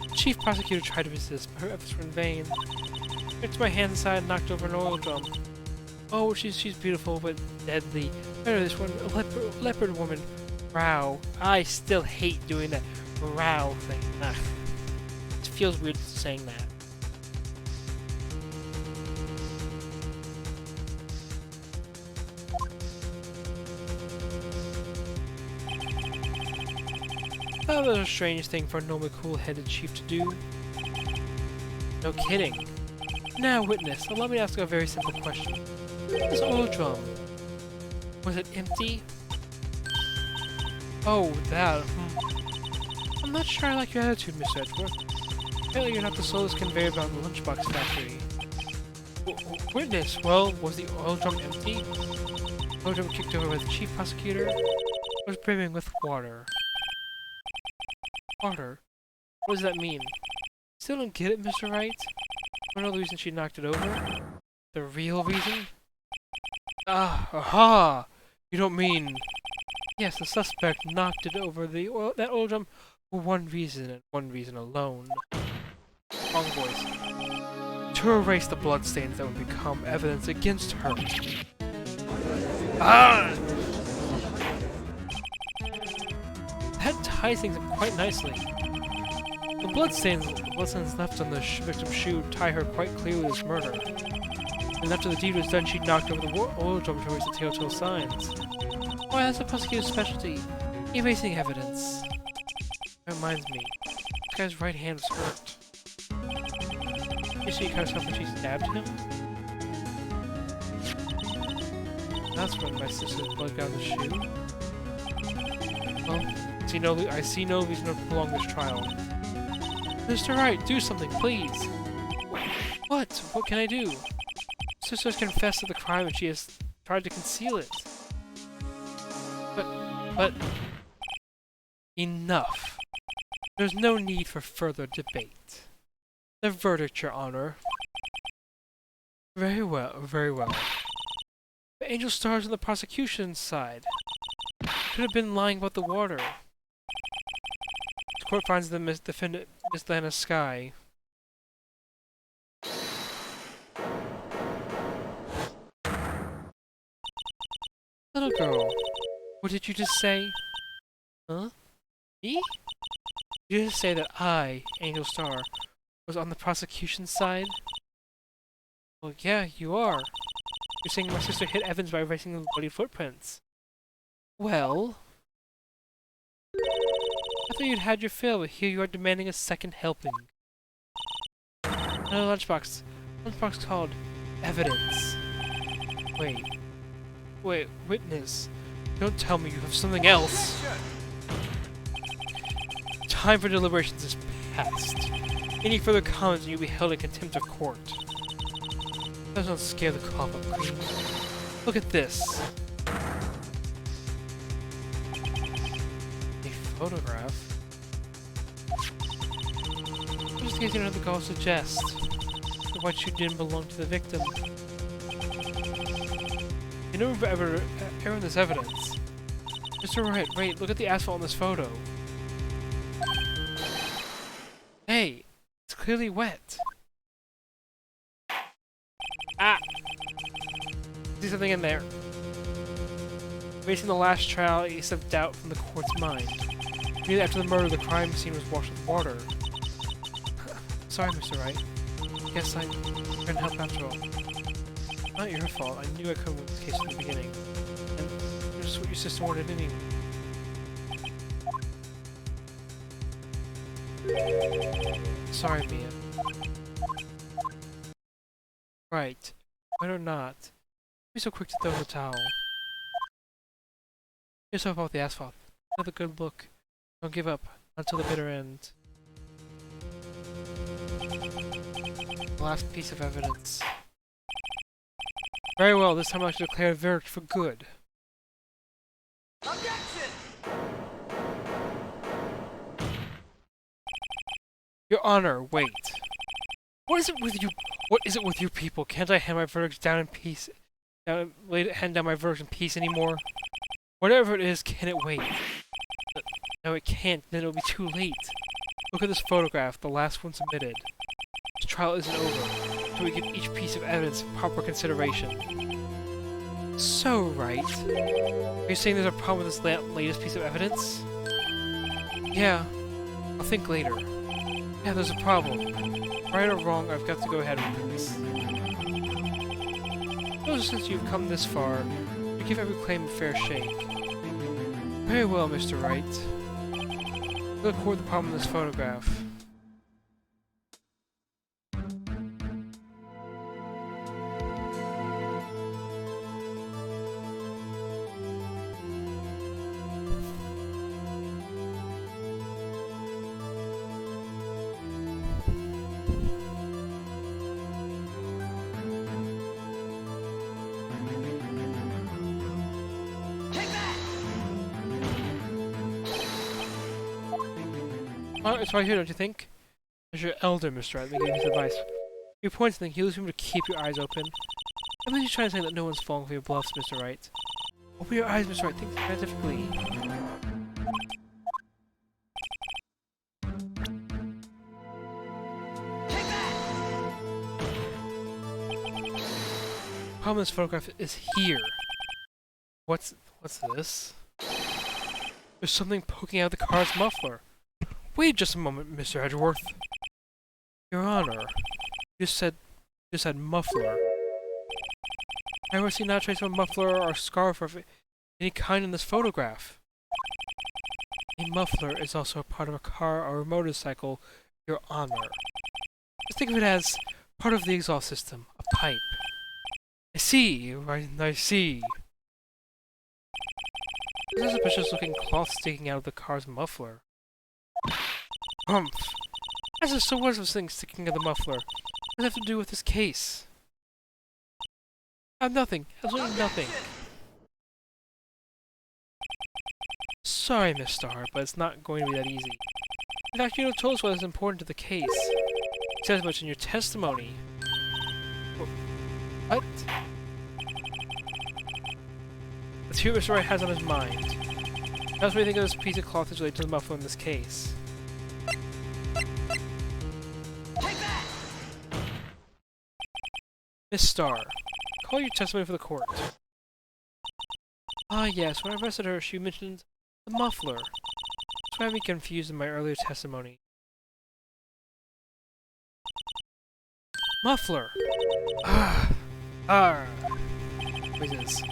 The chief prosecutor tried to resist, but her efforts were in vain. She picked my hands aside and knocked over an oil drum. Oh, she's beautiful, but deadly. Better this one, a leopard woman. Row. I still hate doing that row thing. Ugh. It feels weird saying that. That was a strange thing for a normally cool-headed chief to do. No kidding. Now, witness, allow me to ask a very simple question. This oil drum, was it empty? Oh, that. I'm not sure I like your attitude, Mr. Edgeworth. Apparently you're not the slowest conveyor belt in the lunchbox factory. Witness, well, was the oil drum empty? The oil drum kicked over by the chief prosecutor? Was brimming with water. Water? What does that mean? Still don't get it, Mr. Wright? I know the reason she knocked it over? The real reason? Ah, aha! You don't mean... Yes, the suspect knocked it over that oil drum for one reason and one reason alone. Wrong voice. To erase the bloodstains that would become evidence against her. Ah! That ties things up quite nicely. The bloodstains left on the victim's shoe tie her quite clearly as murder. And after the deed was done, she knocked over the oil drum to erase the telltale signs. Why, that's the prosecutor's specialty. Erasing evidence. That reminds me. This guy's right hand was hurt. You see, cut herself when she stabbed him? That's when my sister's blood got on the shoe. Well, I see no reason to prolong this trial. Mr. Wright, do something, please! What? What can I do? Sister's confessed to the crime and she has tried to conceal it. But... Enough. There's no need for further debate. The verdict, Your Honor. Very well, very well. The angel stars on the prosecution's side. Could have been lying about the water. The court finds the defendant Miss Lana Sky. Little girl, what did you just say? Huh? Me? You just say that I, Angel Star, was on the prosecution's side? Well, yeah, you are. You're saying my sister hit Evans by erasing the bloody footprints. Well... I thought you'd had your fill, but here you are demanding a second helping. No lunchbox. Lunchbox called evidence. Wait, witness. Don't tell me you have something else. Time for deliberations is past. Any further comments and you'll be held in contempt of court. That doesn't scare the cough up, Queen. Look at this. A photograph? Just in case you know what the call suggests. The white shoe didn't belong to the victim. You never ever in this evidence. Mr. Wright, wait, look at the asphalt in this photo. Hey, it's clearly wet. Ah! See something in there. Facing the last trial, a piece of doubt from the court's mind. Immediately after the murder, the crime scene was washed with water. Sorry, Mr. Wright. Guess I couldn't help after all. Not your fault. I knew I couldn't win this case from the beginning. And just what your sister wanted anyway. Sorry, Mia. Right. Better not. Be so quick to throw in the towel. Get yourself off the asphalt. Have a good look. Don't give up until the bitter end. The last piece of evidence. Very well, this time I should declare a verdict for good. Objection! Your Honor, wait. What is it with you? What is it with you people? Can't I hand my verdict down in peace? Hand down my verdict in peace anymore? Whatever it is, can it wait? No, it can't. Then it'll be too late. Look at this photograph, the last one submitted. This trial isn't over, so we give each piece of evidence proper consideration. So, Wright, are you saying there's a problem with this latest piece of evidence? Yeah, I'll think later. Yeah, there's a problem. Right or wrong, I've got to go ahead with this. So since you've come this far, you give every claim a fair shake. Very well, Mr. Wright. Look toward the problem in this photograph. It's right here, don't you think? As your elder, Mr. Wright, gave his advice. Your points think he'll assume to keep your eyes open. I believe he's trying to say that no one's falling for your bluffs, Mr. Wright. Open your eyes, Mr. Wright. Think scientifically. Take that! The problem with this photograph is here. What's this? There's something poking out of the car's muffler. Wait just a moment, Mr. Edgeworth. Your Honor, you just said muffler. I never seen that trace of a muffler or scarf of any kind in this photograph. A muffler is also a part of a car or a motorcycle, Your Honor. Just think of it as part of the exhaust system, a pipe. I see, right? I see. There's a suspicious looking cloth sticking out of the car's muffler. Humph! So what is this thing sticking out of the muffler? What does it have to do with this case? I have nothing. Absolutely nothing. Sorry, Miss Star, but it's not going to be that easy. In fact, you don't tell us what is important to the case. You said as much in your testimony. What? Let's hear what Mr. Wright has on his mind. Tell us what you think of this piece of cloth is related to the muffler in this case. Take that! Miss Star, call your testimony for the court. Ah yes, when I arrested her, she mentioned the muffler. That's why I me confused in my earlier testimony. Muffler! What is this?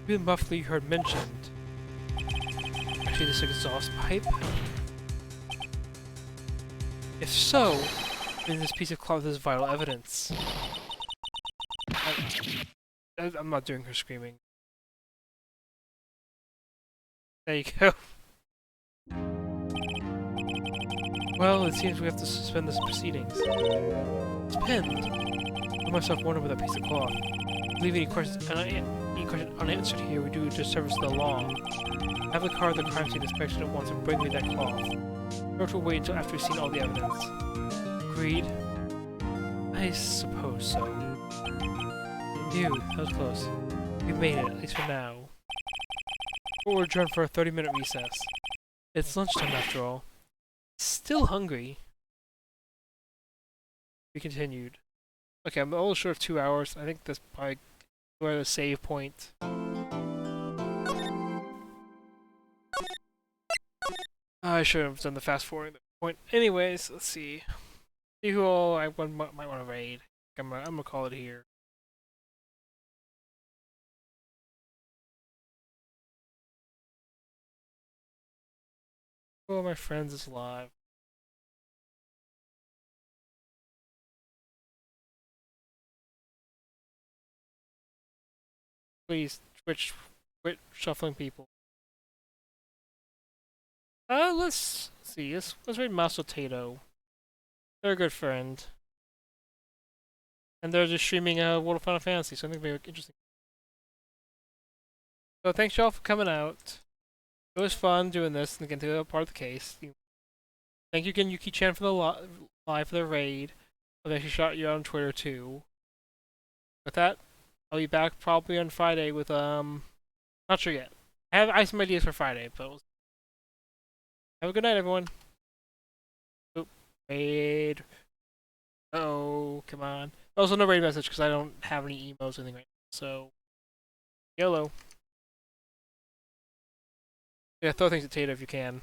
The muffler you heard mentioned. Actually, this exhaust pipe? If so, then this piece of cloth is vital evidence. I'm not doing her screaming. There you go. Well, it seems we have to suspend this proceedings. Suspend? I myself wonder with that piece of cloth. Leave any questions unanswered here, we do a disservice to the law. Have the car at the crime scene inspection at once and bring me that cloth. Or to wait until after we've seen all the evidence. Agreed? I suppose so. Phew, that was close. We made it, at least for now. We'll adjourn for a 30-minute recess. It's lunchtime after all. Still hungry. We continued. Okay, I'm a little short of 2 hours. I think that's probably where the save point. I should have done the fast forwarding point. Anyways, let's see. See who all I might want to raid. I'm gonna call it here. Who of my friends is live? Please, Twitch, quit shuffling people. Let's see. Let's read Mouse Tato. They're a good friend. And they're just streaming World of Final Fantasy, so I think it'll be interesting. So thanks y'all for coming out. It was fun doing this and getting to a part of the case. Thank you again, Yuki-chan, for the live for the raid. I've actually shot you on Twitter too. With that, I'll be back probably on Friday with not sure yet. I have some ideas for Friday, but we'll see. Have a good night, everyone. Oop, raid. Oh, come on. Also, no raid message because I don't have any emails or anything right now. So, YOLO. Yeah, throw things at Tato if you can.